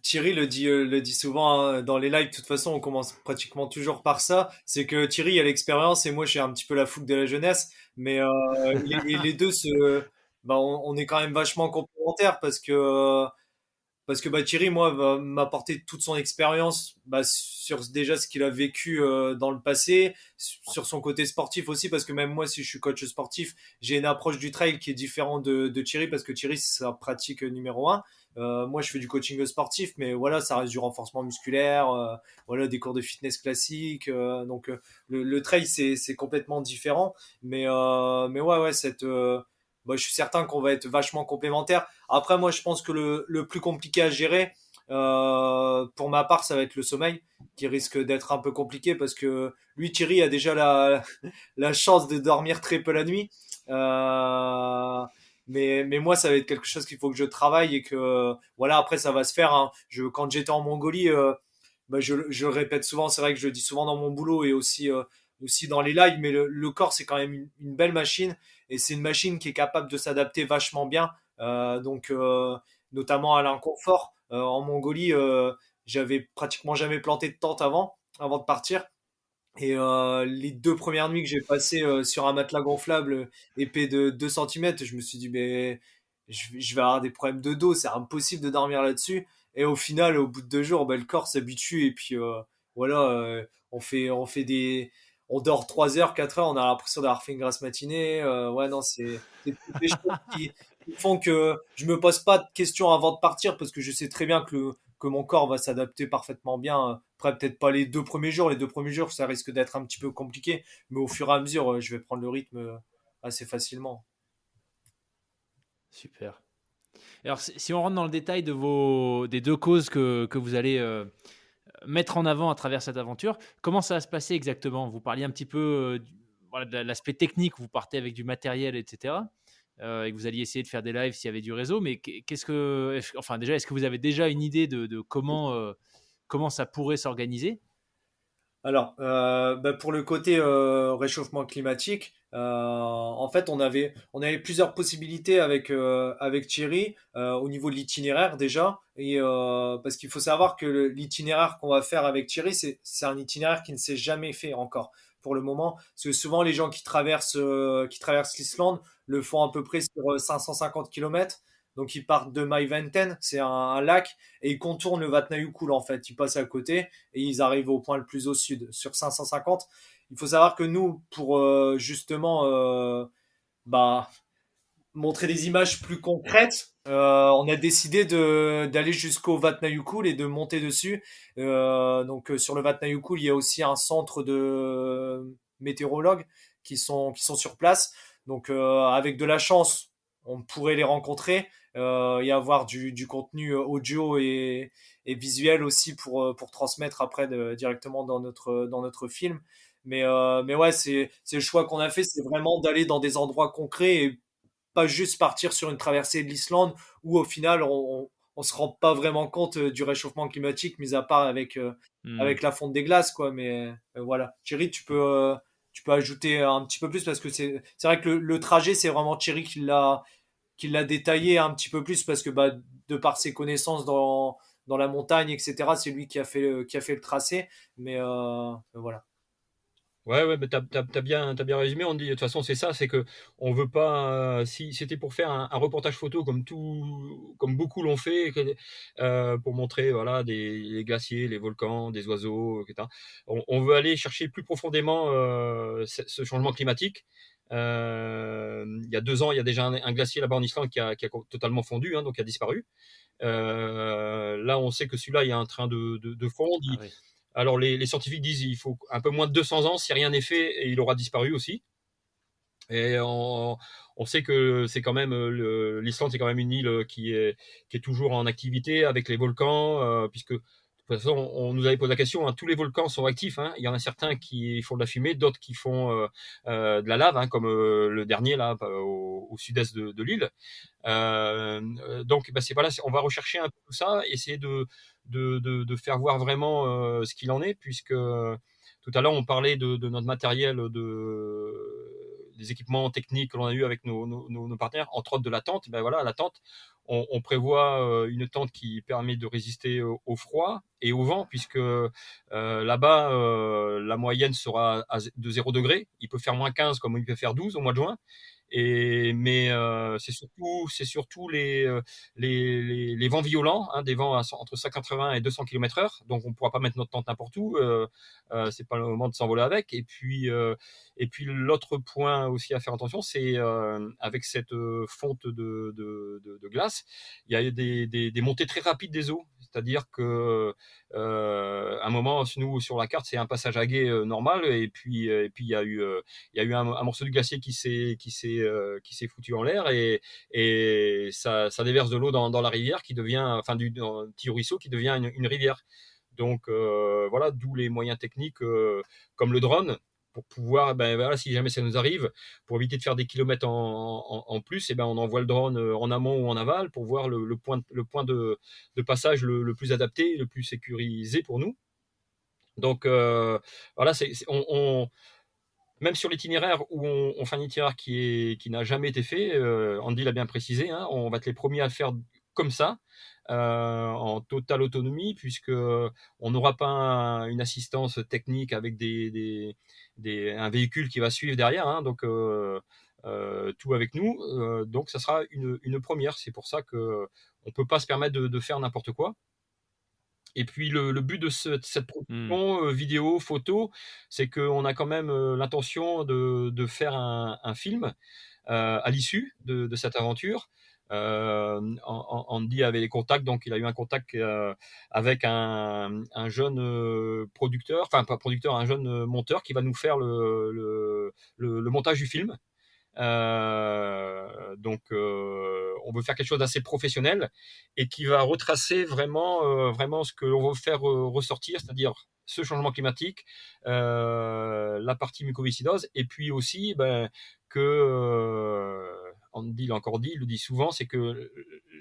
Thierry le dit souvent hein, dans les lives. De toute façon, on commence pratiquement toujours par ça. C'est que Thierry a l'expérience et moi j'ai un petit peu la fougue de la jeunesse. Mais et les deux on est quand même vachement complémentaires parce que Thierry, moi, va m'apporter toute son expérience sur déjà ce qu'il a vécu dans le passé, sur son côté sportif aussi, parce que même moi, si je suis coach sportif, j'ai une approche du trail qui est différente de Thierry, parce que Thierry, c'est sa pratique numéro un. Moi, je fais du coaching sportif, mais voilà, ça reste du renforcement musculaire, voilà, des cours de fitness classiques. Donc, le trail, c'est complètement différent. Mais ouais, je suis certain qu'on va être vachement complémentaires. Après, moi, je pense que le plus compliqué à gérer, pour ma part, ça va être le sommeil, qui risque d'être un peu compliqué parce que lui, Thierry, a déjà la chance de dormir très peu la nuit. Mais moi, ça va être quelque chose qu'il faut que je travaille et que, voilà, après, ça va se faire. Hein. Quand j'étais en Mongolie, je le répète souvent, c'est vrai que je le dis souvent dans mon boulot et aussi dans les lives, mais le corps, c'est quand même une belle machine et c'est une machine qui est capable de s'adapter vachement bien. Notamment à l'inconfort. En Mongolie, j'avais pratiquement jamais planté de tente avant de partir. Et les 2 premières nuits que j'ai passées sur un matelas gonflable épais de 2 centimètres, je me suis dit, mais je vais avoir des problèmes de dos, c'est impossible de dormir là-dessus. Et au final, au bout de 2 jours, le corps s'habitue et puis voilà, on dort 3 heures, 4 heures, on a l'impression d'avoir fait une grasse matinée. Ouais, non, c'est toutes des choses qui font que je me pose pas de questions avant de partir parce que je sais très bien que mon corps va s'adapter parfaitement bien. Après, peut-être pas les 2 premiers jours. Les 2 premiers jours, ça risque d'être un petit peu compliqué. Mais au fur et à mesure, je vais prendre le rythme assez facilement. Super. Alors, si on rentre dans le détail des deux causes que vous allez mettre en avant à travers cette aventure, comment ça va se passer exactement? Vous parliez un petit peu voilà, de l'aspect technique, vous partez avec du matériel, etc. Et que vous alliez essayer de faire des lives s'il y avait du réseau, mais enfin déjà, est-ce que vous avez déjà une idée de comment ça pourrait s'organiser? Alors, pour le côté réchauffement climatique, en fait, on avait plusieurs possibilités avec Thierry au niveau de l'itinéraire déjà. Et parce qu'il faut savoir que l'itinéraire qu'on va faire avec Thierry, c'est un itinéraire qui ne s'est jamais fait encore pour le moment. Parce que souvent, les gens qui traversent l'Islande le font à peu près sur 550 km. Donc, ils partent de Maiventen, c'est un lac, et ils contournent le Vatnajökull en fait. Ils passent à côté et ils arrivent au point le plus au sud, sur 550. Il faut savoir que nous, pour justement bah, montrer des images plus concrètes, on a décidé d'aller jusqu'au Vatnajökull et de monter dessus. Donc sur le Vatnajökull, il y a aussi un centre de météorologues qui sont sur place. Donc avec de la chance, on pourrait les rencontrer et avoir du contenu audio et visuel aussi pour transmettre après directement dans notre film. Mais ouais, c'est le choix qu'on a fait, c'est vraiment d'aller dans des endroits concrets et pas juste partir sur une traversée de l'Islande où au final on se rend pas vraiment compte du réchauffement climatique, mis à part Hmm. avec la fonte des glaces, quoi. Mais voilà. Thierry, tu peux ajouter un petit peu plus parce que c'est vrai que le trajet, c'est vraiment Thierry qui l'a détaillé un petit peu plus parce que bah, de par ses connaissances dans la montagne, etc., c'est lui qui a fait le tracé. Mais voilà. Ouais, ouais, mais t'as bien résumé. On dit, de toute façon, c'est ça, c'est que on veut pas. Si c'était pour faire un reportage photo comme beaucoup l'ont fait, pour montrer, voilà, les glaciers, les volcans, des oiseaux, etc. On veut aller chercher plus profondément ce changement climatique. Il y a 2 ans, il y a déjà un glacier là-bas en Islande qui a totalement fondu, hein, donc qui a disparu. Là, on sait que celui-là, il est en train de fondre. Ah oui. Alors les scientifiques disent il faut un peu moins de 200 ans si rien n'est fait et il aura disparu aussi. Et on sait que c'est quand même l'Islande, c'est quand même une île qui est toujours en activité avec les volcans, puisque de toute façon on nous avait posé la question, hein, tous les volcans sont actifs, hein. Il y en a certains qui font de la fumée, d'autres qui font de la lave, hein, comme le dernier là au sud-est de l'île. Donc bah, voilà, on va rechercher un peu tout ça, essayer de faire voir vraiment ce qu'il en est, puisque tout à l'heure on parlait de notre matériel, des équipements techniques que l'on a eu avec nos partenaires, entre autres de la tente. Ben voilà, la tente, on prévoit une tente qui permet de résister au froid et au vent, puisque là-bas, la moyenne sera de 0 degré. Il peut faire -15 comme il peut faire 12 au mois de juin. Mais c'est surtout les vents violents, hein, des vents entre 180 et 200 km/h. Donc on ne pourra pas mettre notre tente n'importe où. C'est pas le moment de s'envoler avec. Et puis l'autre point aussi à faire attention, c'est avec cette fonte de glace, il y a des montées très rapides des eaux. C'est-à-dire que à un moment, nous sur la carte, c'est un passage à gué normal, et puis il y a eu un morceau de glacier qui s'est foutu en l'air, et ça déverse de l'eau dans la rivière qui devient, enfin, dans un petit ruisseau qui devient une rivière. Donc voilà, d'où les moyens techniques comme le drone pour pouvoir, ben voilà, si jamais ça nous arrive, pour éviter de faire des kilomètres en plus, et ben on envoie le drone en amont ou en aval pour voir le point de passage le plus adapté, le plus sécurisé pour nous. Donc voilà, même sur l'itinéraire où on fait un itinéraire qui n'a jamais été fait, Andy l'a bien précisé, hein, on va être les premiers à le faire comme ça, en totale autonomie, puisque on n'aura pas une assistance technique avec un véhicule qui va suivre derrière, hein, donc tout avec nous. Donc ça sera une première. C'est pour ça que on peut pas se permettre de faire n'importe quoi. Et puis le but de cette Hmm. production vidéo, photo, c'est qu'on a quand même l'intention de faire un film à l'issue de cette aventure. Andy avait les contacts, donc il a eu un contact avec un jeune producteur, enfin pas producteur, un jeune monteur qui va nous faire le montage du film. Donc, on veut faire quelque chose d'assez professionnel et qui va retracer vraiment ce que l'on veut faire ressortir, c'est-à-dire ce changement climatique, la partie mucoviscidose, et puis aussi ben, que Andy l'a encore dit, il le dit souvent, c'est que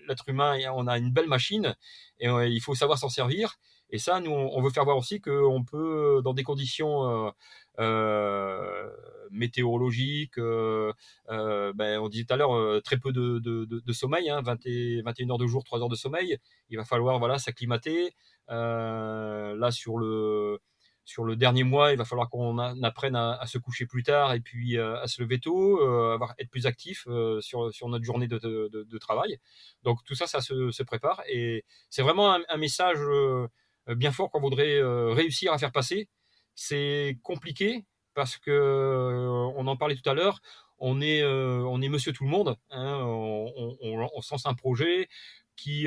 l'être humain, on a une belle machine et il faut savoir s'en servir. Et ça, nous, on veut faire voir aussi qu'on peut, dans des conditions météorologiques, ben, on disait tout à l'heure, très peu de sommeil, hein, 21 heures de jour, 3 heures de sommeil. Il va falloir, voilà, s'acclimater. Là, sur le dernier mois, il va falloir qu'on apprenne à se coucher plus tard et puis à se lever tôt, être plus actif sur notre journée de travail. Donc tout ça, ça se prépare. Et c'est vraiment un message bien fort qu'on voudrait réussir à faire passer. C'est compliqué parce que, on en parlait tout à l'heure, on est monsieur tout le monde, hein, on se lance un projet qui,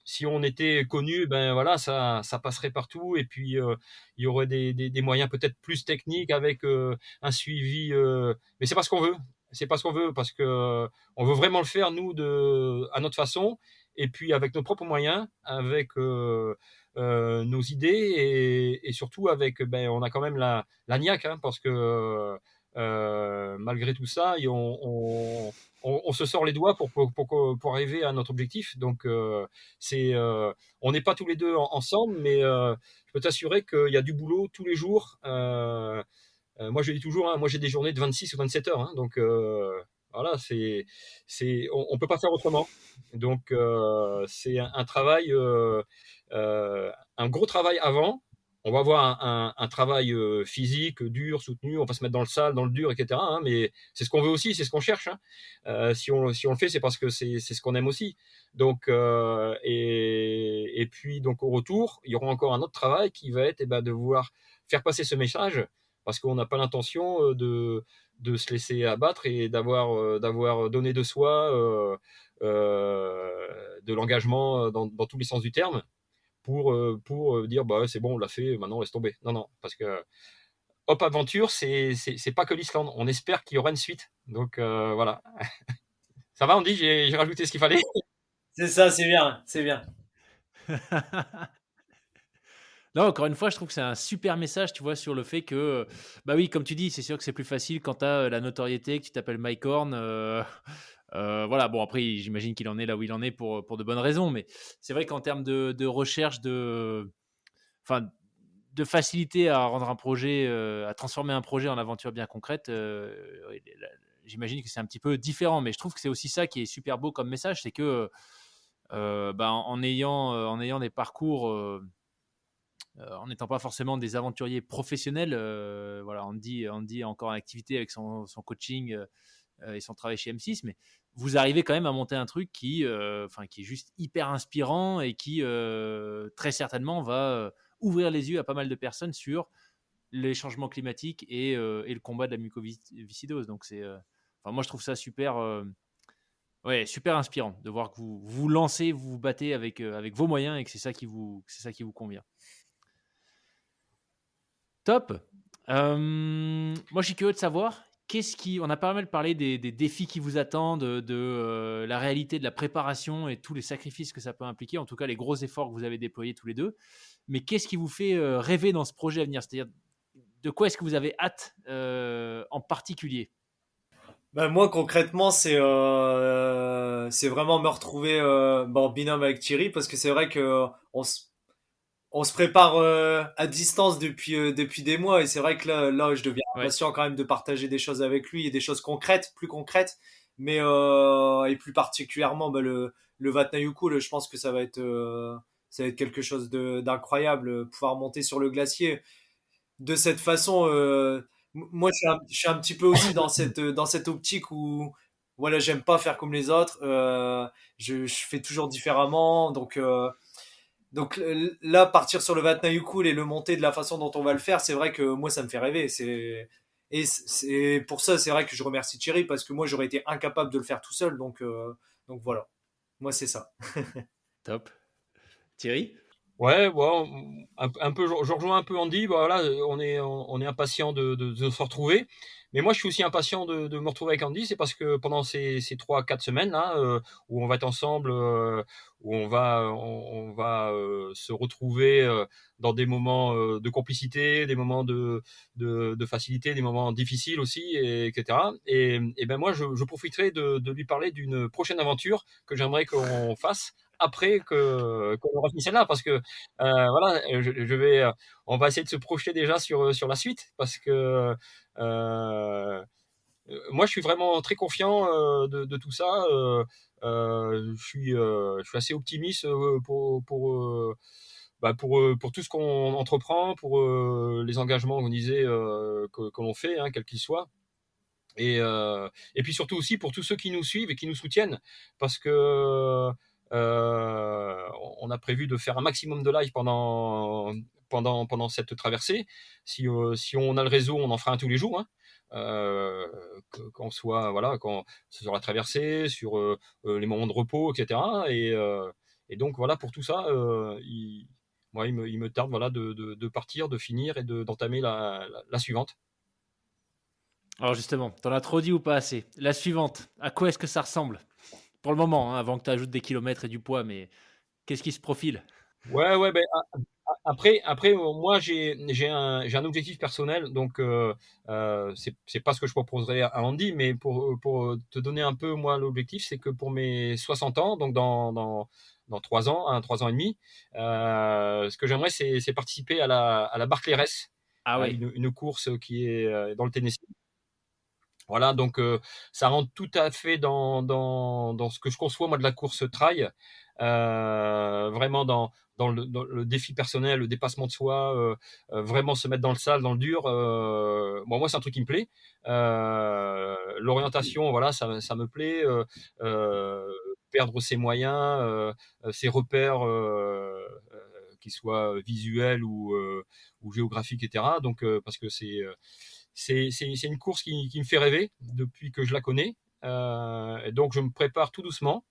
si on était connu, ben voilà, ça passerait partout, et puis il y aurait des moyens peut-être plus techniques avec un suivi, mais c'est pas ce qu'on veut. C'est pas ce qu'on veut, parce que on veut vraiment le faire nous à notre façon, et puis avec nos propres moyens, avec nos idées, et surtout avec, ben, on a quand même la niaque, hein, parce que malgré tout ça, on se sort les doigts pour arriver à notre objectif. Donc, on n'est pas tous les deux ensemble, mais je peux t'assurer qu'il y a du boulot tous les jours. Moi, je dis toujours, hein, moi j'ai des journées de 26 ou 27 heures, hein, donc Voilà, on peut pas faire autrement. Donc, c'est un travail, un gros travail avant. On va avoir un travail physique, dur, soutenu. On va se mettre dans le sale, dans le dur, etc., hein, mais c'est ce qu'on veut aussi, c'est ce qu'on cherche, hein. Si on le fait, c'est parce que c'est ce qu'on aime aussi. Donc, et puis, donc, au retour, il y aura encore un autre travail qui va être de vouloir faire passer ce message parce qu'on n'a pas l'intention de se laisser abattre et d'avoir donné de soi, de l'engagement dans tous les sens du terme pour dire bah c'est bon, on l'a fait, maintenant laisse tomber. Non, non, parce que Hop Aventure, c'est pas que l'Islande. On espère qu'il y aura une suite. Donc voilà. Ça va, Andy, j'ai rajouté ce qu'il fallait. C'est ça, c'est bien, c'est bien. Non, encore une fois, je trouve que c'est un super message, tu vois, sur le fait que, bah oui, comme tu dis, c'est sûr que c'est plus facile quand tu as la notoriété, que tu t'appelles Mike Horn. Voilà, bon, après, j'imagine qu'il en est là où il en est pour de bonnes raisons, mais c'est vrai qu'en termes de recherche, enfin, de facilité à rendre un projet, à transformer un projet en aventure bien concrète, j'imagine que c'est un petit peu différent, mais je trouve que c'est aussi ça qui est super beau comme message, c'est que bah, en ayant des parcours, en n'étant pas forcément des aventuriers professionnels, voilà, Andy est encore en activité avec son coaching et son travail chez M6, mais vous arrivez quand même à monter un truc qui est juste hyper inspirant et qui très certainement va ouvrir les yeux à pas mal de personnes sur les changements climatiques et le combat de la mucoviscidose. Donc moi je trouve ça super, ouais, super inspirant de voir que vous lancez, vous vous battez avec vos moyens et que c'est ça qui vous convient. Top. Moi, je suis curieux de savoir, on a pas mal parlé des défis qui vous attendent, de la réalité de la préparation et tous les sacrifices que ça peut impliquer, en tout cas les gros efforts que vous avez déployés tous les deux. Mais qu'est-ce qui vous fait rêver dans ce projet à venir? C'est-à-dire, de quoi est-ce que vous avez hâte en particulier? Bah, moi concrètement c'est vraiment me retrouver en binôme avec Thierry parce que c'est vrai que on se prépare à distance depuis des mois et c'est vrai que là je deviens Ouais, impatient quand même de partager des choses avec lui et des choses concrètes, plus concrètes, mais et plus particulièrement le Vatnajökull, je pense que ça va être quelque chose d'incroyable, pouvoir monter sur le glacier de cette façon. Moi je suis un petit peu aussi dans cette optique où voilà, j'aime pas faire comme les autres, je fais toujours différemment, donc là, partir sur le Vatnajökull et le monter de la façon dont on va le faire, c'est vrai que moi, ça me fait rêver. Et pour ça, c'est vrai que je remercie Thierry parce que moi, j'aurais été incapable de le faire tout seul. Donc voilà, moi, c'est ça. top. Thierry? Ouais, bon, un peu, je rejoins un peu Andy. Bah, voilà, on est impatient de se retrouver. Mais moi, je suis aussi impatient de me retrouver avec Andy. C'est parce que pendant ces 3, 4 semaines là, où on va être ensemble, où on va se retrouver dans des moments de complicité, des moments de facilité, des moments difficiles aussi, etc. Et ben moi, je profiterai de lui parler d'une prochaine aventure que j'aimerais qu'on fasse après qu'on aura fini celle-là, parce que voilà, on va essayer de se projeter déjà sur la suite, parce que moi je suis vraiment très confiant de tout ça. Je suis assez optimiste pour tout ce qu'on entreprend, pour les engagements qu'on disait que l'on fait, hein, quels qu'ils soient. Et puis surtout aussi pour tous ceux qui nous suivent et qui nous soutiennent, parce que on a prévu de faire un maximum de live pendant cette traversée. Si on a le réseau, on en fera un tous les jours, hein. Qu'on soit voilà, quand sur la traversée, sur les moments de repos, etc. Et donc voilà, pour tout ça, moi il me tarde, voilà, de partir, de finir et d'entamer la suivante. Alors justement, t'en as trop dit ou pas assez? La suivante, à quoi est-ce que ça ressemble? Pour le moment, hein, avant que tu ajoutes des kilomètres et du poids, mais qu'est-ce qui se profile? Ouais, ouais, ben, après, moi, j'ai un objectif personnel, donc c'est pas ce que je proposerais à Andy, mais pour te donner un peu, moi, l'objectif, c'est que pour mes 60 ans, donc dans 3 ans, 3 ans et demi, ce que j'aimerais, c'est participer à la Barclay Race, Ah hein, ouais. une course qui est dans le Tennessee. Voilà, donc ça rentre tout à fait dans ce que je conçois moi de la course trail. Vraiment dans le défi personnel, le dépassement de soi, vraiment se mettre dans le sale, dans le dur. Bon, moi, c'est un truc qui me plaît. L'orientation, voilà, ça me plaît. Perdre ses moyens, ses repères, qu'ils soient visuels ou géographiques, etc. Donc, parce que c'est une course qui me fait rêver depuis que je la connais. Et donc, je me prépare tout doucement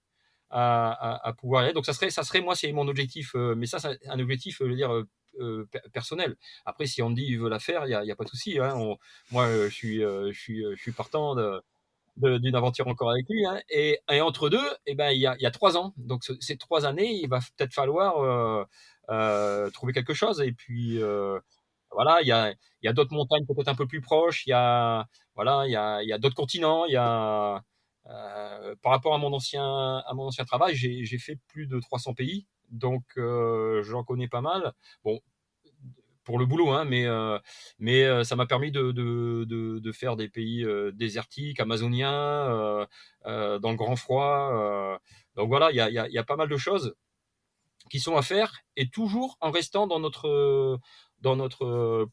à pouvoir y aller. Donc, ça serait moi, c'est mon objectif. Mais ça, c'est un objectif, je veux dire, personnel. Après, si Andy il veut la faire, il y a pas de souci. Hein. Moi, je suis partant d'une aventure encore avec lui. Hein. Et entre deux, eh ben, il y a 3 ans. Donc, ces 3 années, il va peut-être falloir trouver quelque chose. Et puis, voilà, il y a d'autres montagnes peut-être un peu plus proches. Voilà, il y a d'autres continents. Par rapport à mon ancien travail, j'ai fait plus de 300 pays, donc j'en connais pas mal. Bon, pour le boulot, hein, mais ça m'a permis de faire des pays désertiques, amazoniens, dans le grand froid. Donc voilà, il y a pas mal de choses qui sont à faire et toujours en restant dans notre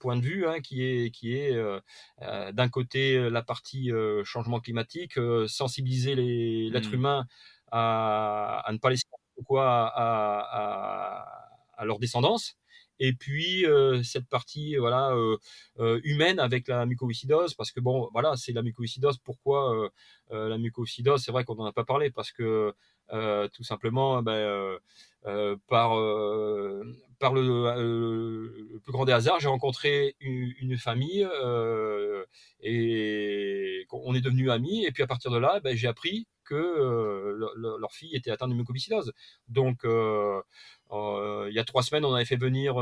point de vue, hein, qui est d'un côté la partie changement climatique, sensibiliser l'être Hmm. humain à ne pas laisser quoi à leur descendance. Et puis cette partie voilà humaine avec la mucoviscidose, parce que bon voilà, c'est la mucoviscidose. Pourquoi la mucoviscidose? C'est vrai qu'on n'en a pas parlé parce que tout simplement par le plus grand des hasards, j'ai rencontré une famille et on est devenus amis. Et puis à partir de là, j'ai appris que leur fille était atteinte de mucoviscidose. Donc, il y a 3 semaines, on avait fait venir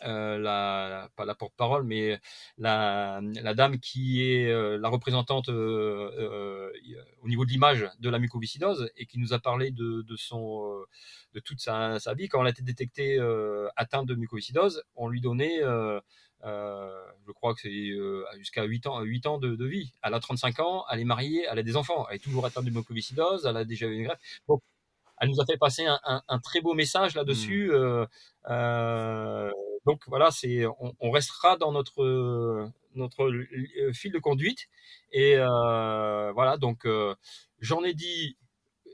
pas la porte-parole, mais la dame qui est la représentante au niveau de l'image de la mucoviscidose et qui nous a parlé de toute sa vie. Quand elle a été détectée atteinte de mucoviscidose, on lui donnait, je crois que c'est jusqu'à 8 ans de vie. Elle a 35 ans, elle est mariée, elle a des enfants, elle est toujours atteinte de mucoviscidose, elle a déjà eu une greffe. Donc, elle nous a fait passer un très beau message Hmm. là-dessus. Euh, donc voilà, on restera dans notre fil de conduite. Et voilà, donc j'en ai dit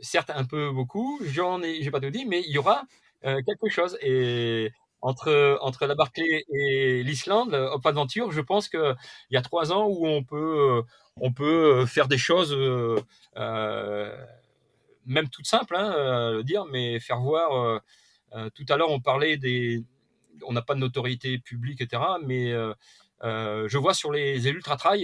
certes un peu beaucoup, j'ai pas tout dit, mais il y aura quelque chose. Et entre la Barclay et l'Islande, Hop Adventure, je pense qu'il y a 3 ans où on peut faire des choses même toutes simples, hein, le dire, mais faire voir. Tout à l'heure, on n'a pas de notoriété publique, etc. Mais je vois sur les ultra trail.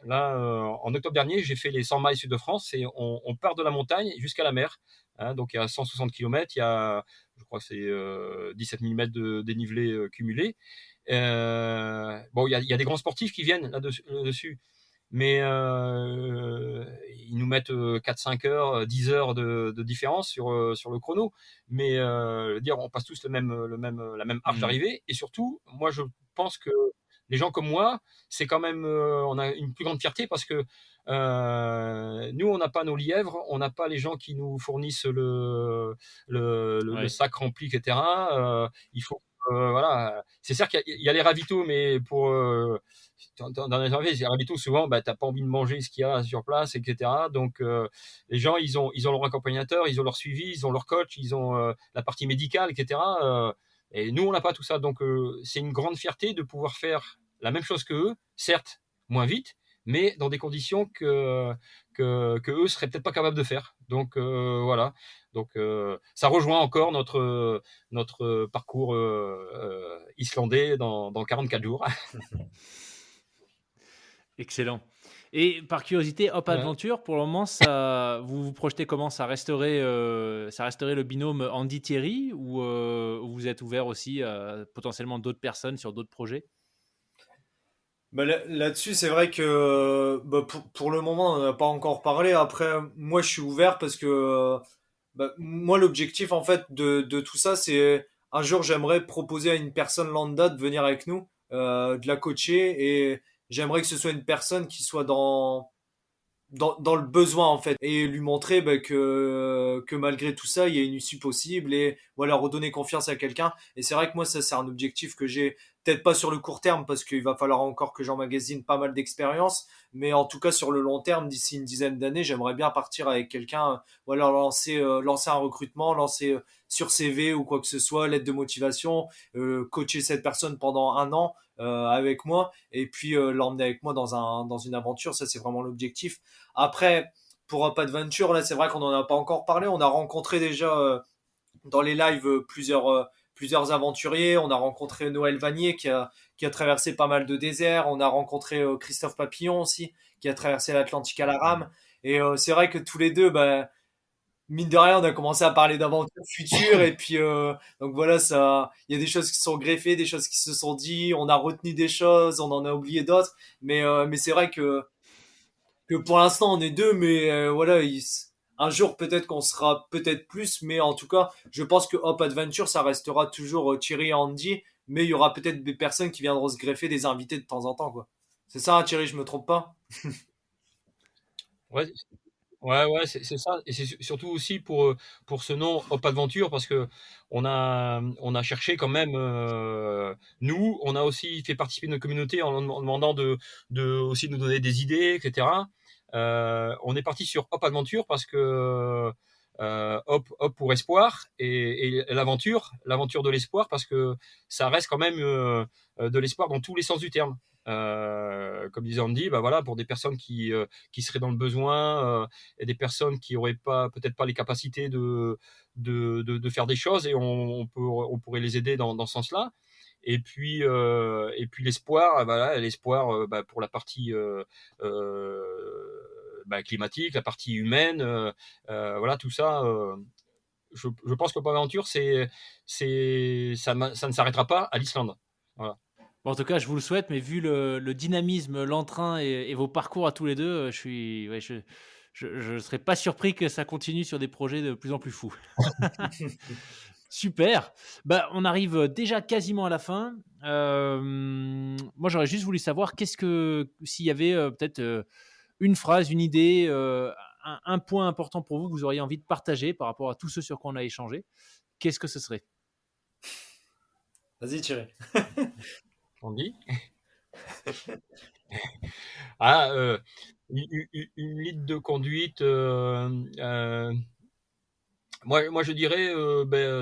Là, en octobre dernier, j'ai fait les 100 miles sud de France et on part de la montagne jusqu'à la mer. Hein, donc il y a 160 km, je crois que c'est 17 000 mètres de dénivelé cumulé. Bon, il y a des grands sportifs qui viennent là-dessus, mais ils nous mettent 4-5 heures, 10 heures de différence sur le chrono. Mais dire, on passe tous la même arche Hmm. d'arrivée. Et surtout, moi, je pense que les gens comme moi, c'est quand même, on a une plus grande fierté parce que nous, on n'a pas nos lièvres, on n'a pas les gens qui nous fournissent le Ouais. sac rempli, etc. Il faut, voilà, c'est certes qu'il y a les ravitaux, mais dans les ravitaux, souvent, t'as pas envie de manger ce qu'il y a sur place, etc. Donc, les gens, ils ont leur accompagnateur, ils ont leur suivi, ils ont leur coach, ils ont la partie médicale, etc. Et nous, on n'a pas tout ça. Donc, c'est une grande fierté de pouvoir faire la même chose que eux, certes, moins vite, mais dans des conditions que eux seraient peut-être pas capables de faire. Donc, voilà. Donc, ça rejoint encore notre parcours islandais dans 44 jours. Excellent. Et par curiosité, Hop Ouais. Adventure, pour le moment, vous vous projetez comment? Ça resterait le binôme Andy-Thierry ou vous êtes ouvert aussi à potentiellement d'autres personnes sur d'autres projets? Bah, là-dessus, c'est vrai que bah, pour le moment, on n'en a pas encore parlé. Après, moi, je suis ouvert parce que bah, moi, l'objectif en fait de tout ça, c'est un jour, j'aimerais proposer à une personne lambda de venir avec nous, de la coacher j'aimerais que ce soit une personne qui soit dans le besoin en fait et lui montrer que malgré tout ça il y a une issue possible et voilà redonner confiance à quelqu'un et c'est vrai que moi ça c'est un objectif que j'ai peut-être pas sur le court terme parce qu'il va falloir encore que j'emmagasine pas mal d'expérience mais en tout cas sur le long terme d'ici une dizaine d'années j'aimerais bien partir avec quelqu'un voilà lancer un recrutement lancer sur CV ou quoi que ce soit lettre de motivation coacher cette personne pendant un an avec moi et puis l'emmener avec moi dans une aventure ça c'est vraiment l'objectif après, pour Up Adventure, là, c'est vrai qu'on n'en a pas encore parlé. On a rencontré déjà dans les lives plusieurs aventuriers. On a rencontré Noël Vanier qui a traversé pas mal de déserts. On a rencontré Christophe Papillon aussi, qui a traversé l'Atlantique à la rame. Et c'est vrai que tous les deux, bah, mine de rien, on a commencé à parler d'aventures futures. Et puis, donc voilà, ça, il y a des choses qui se sont greffées, des choses qui se sont dit. On a retenu des choses, on en a oublié d'autres. Mais c'est vrai que pour l'instant on est deux, mais voilà, un jour peut-être qu'on sera peut-être plus, mais en tout cas, je pense que Hop Adventure, ça restera toujours Thierry et Andy, mais il y aura peut-être des personnes qui viendront se greffer, des invités de temps en temps, quoi. C'est ça, hein, Thierry, je me trompe pas? Ouais, ouais, c'est ça. Et c'est surtout aussi pour ce nom Hop Adventure, parce que on a cherché quand même, nous, on a aussi fait participer notre communauté en demandant aussi de nous donner des idées, etc. On est parti sur Hop Adventure parce que Hop pour espoir et l'aventure de l'espoir, parce que ça reste quand même de l'espoir dans tous les sens du terme. Comme disait Andy, bah voilà, pour des personnes qui seraient dans le besoin, et des personnes qui auraient pas peut-être pas les capacités de faire des choses, et on pourrait les aider dans ce sens-là. Et puis l'espoir, voilà, l'espoir bah, pour la partie bah, climatique, la partie humaine, voilà, tout ça. Je pense que Bonaventure, ça ne s'arrêtera pas à l'Islande. Voilà. Bon, en tout cas, je vous le souhaite, mais vu le dynamisme, l'entrain et vos parcours à tous les deux, je serais pas surpris que ça continue sur des projets de plus en plus fous. Super. Bah, on arrive déjà quasiment à la fin. Moi, j'aurais juste voulu savoir s'il y avait peut-être une phrase, une idée, un point important pour vous que vous auriez envie de partager par rapport à tous ceux sur quoi on a échangé. Qu'est-ce que ce serait? Vas-y, Thierry. Andy. Ah, une ligne de conduite. Moi, je dirais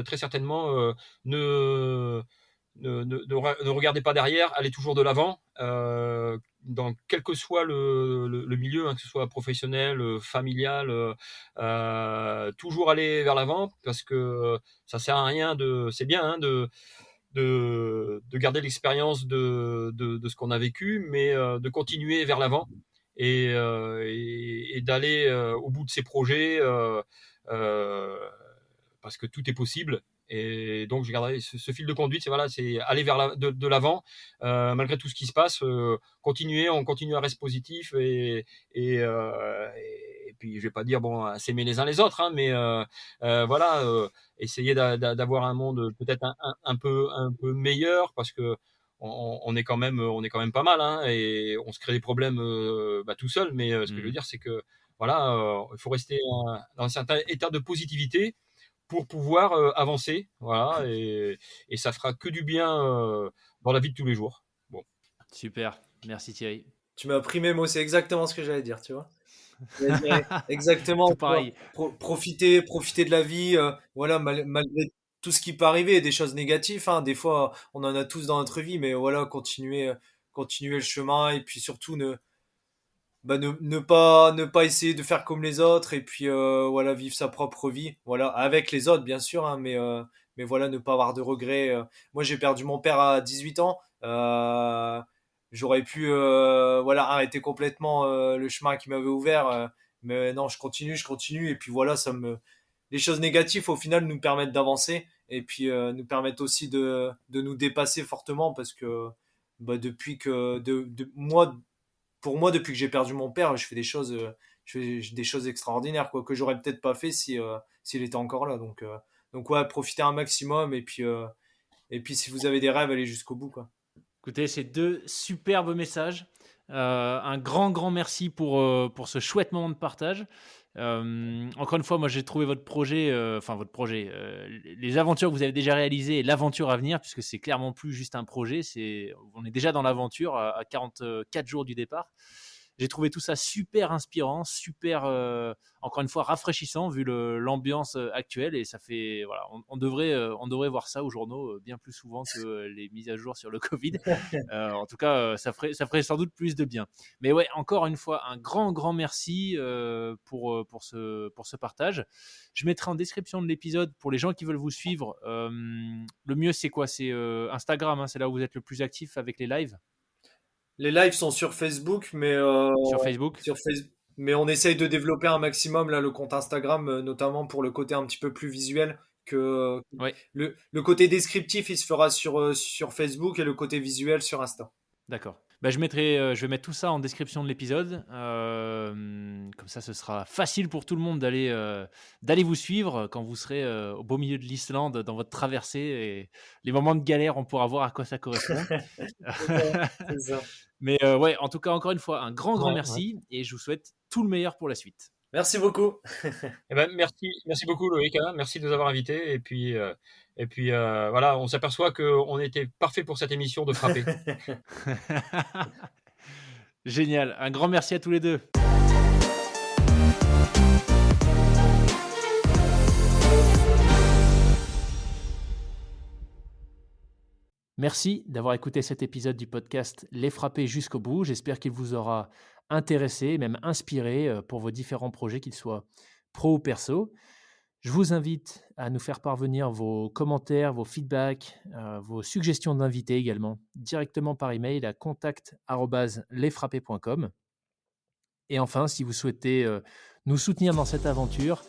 très certainement, ne regardez pas derrière, allez toujours de l'avant, dans quel que soit le milieu, hein, que ce soit professionnel, familial, toujours aller vers l'avant, parce que ça sert à rien c'est bien, hein, de garder l'expérience de ce qu'on a vécu, mais de continuer vers l'avant, et d'aller au bout de ses projets, euh, parce que tout est possible. Et donc, je garderai ce fil de conduite, c'est aller de l'avant, malgré tout ce qui se passe, on continue à rester positif, et puis je vais pas dire bon à s'aimer les uns les autres, hein, mais voilà, essayer d'avoir un monde peut-être un peu meilleur, parce que on est quand même pas mal, hein, et on se crée des problèmes bah, tout seul. Mais ce que je veux dire, c'est que voilà, il faut rester dans un certain état de positivité pour pouvoir avancer, voilà, et ça fera que du bien dans la vie de tous les jours. Bon. Super. Merci Thierry. Tu m'as pris mes mots, c'est exactement ce que j'allais dire, tu vois. J'allais dire exactement, Tout tu vois. pareil. Profiter de la vie, voilà, malgré tout ce qui peut arriver, des choses négatives, hein, des fois, on en a tous dans notre vie, mais voilà, continuer le chemin et puis surtout ne pas essayer de faire comme les autres et puis voilà, vivre sa propre vie, voilà, avec les autres, bien sûr, hein, mais voilà, ne pas avoir de regrets. Moi, j'ai perdu mon père à 18 ans. J'aurais pu voilà, arrêter complètement le chemin qui m'avait ouvert, mais non, je continue, et puis voilà, les choses négatives, au final, nous permettent d'avancer, et puis nous permettent aussi de nous dépasser fortement, parce que bah, depuis que, moi, pour moi, depuis que j'ai perdu mon père, je fais des choses extraordinaires, quoi, que j'aurais peut-être pas fait si, s'il était encore là. Donc ouais, profitez un maximum, et puis si vous avez des rêves, allez jusqu'au bout, quoi. Écoutez, c'est deux superbes messages. Un grand merci pour ce chouette moment de partage. Encore une fois, moi j'ai trouvé votre projet, les aventures que vous avez déjà réalisées et l'aventure à venir, puisque c'est clairement plus juste un projet, on est déjà dans l'aventure à 44 jours du départ. J'ai trouvé tout ça super inspirant, super, encore une fois, rafraîchissant vu l'ambiance actuelle. Et ça fait, voilà, on devrait voir ça aux journaux bien plus souvent que les mises à jour sur le Covid. En tout cas, ça ferait sans doute plus de bien. Mais ouais, encore une fois, un grand merci pour ce partage. Je mettrai en description de l'épisode pour les gens qui veulent vous suivre. Le mieux, c'est quoi? C'est Instagram, hein, c'est là où vous êtes le plus actif avec les lives. Les lives sont sur Facebook, mais Sur Facebook. mais on essaye de développer un maximum là le compte Instagram, notamment pour le côté un petit peu plus visuel que Ouais, le côté descriptif, il se fera sur Facebook et le côté visuel sur Insta. d'accord. Bah, je vais mettre tout ça en description de l'épisode. Comme ça, ce sera facile pour tout le monde d'aller vous suivre quand vous serez au beau milieu de l'Islande dans votre traversée. Et les moments de galère, on pourra voir à quoi ça correspond. C'est ça. Mais ouais, en tout cas, encore une fois, un grand Ouais, ouais. merci et je vous souhaite tout le meilleur pour la suite. Merci beaucoup. Eh ben, merci beaucoup Loïc, hein. Merci de nous avoir invités. Et puis voilà, on s'aperçoit qu'on était parfait pour cette émission de frapper. Génial. Un grand merci à tous les deux. Merci d'avoir écouté cet épisode du podcast Les Frappés jusqu'au bout. J'espère qu'il vous aura intéressé, même inspiré pour vos différents projets, qu'ils soient pro ou perso. Je vous invite à nous faire parvenir vos commentaires, vos feedbacks, vos suggestions d'invités également, directement par email à contact@lesfrappés.com. Et enfin, si vous souhaitez nous soutenir dans cette aventure,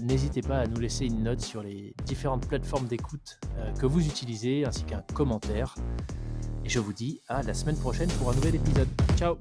n'hésitez pas à nous laisser une note sur les différentes plateformes d'écoute que vous utilisez, ainsi qu'un commentaire. Et je vous dis à la semaine prochaine pour un nouvel épisode. Ciao!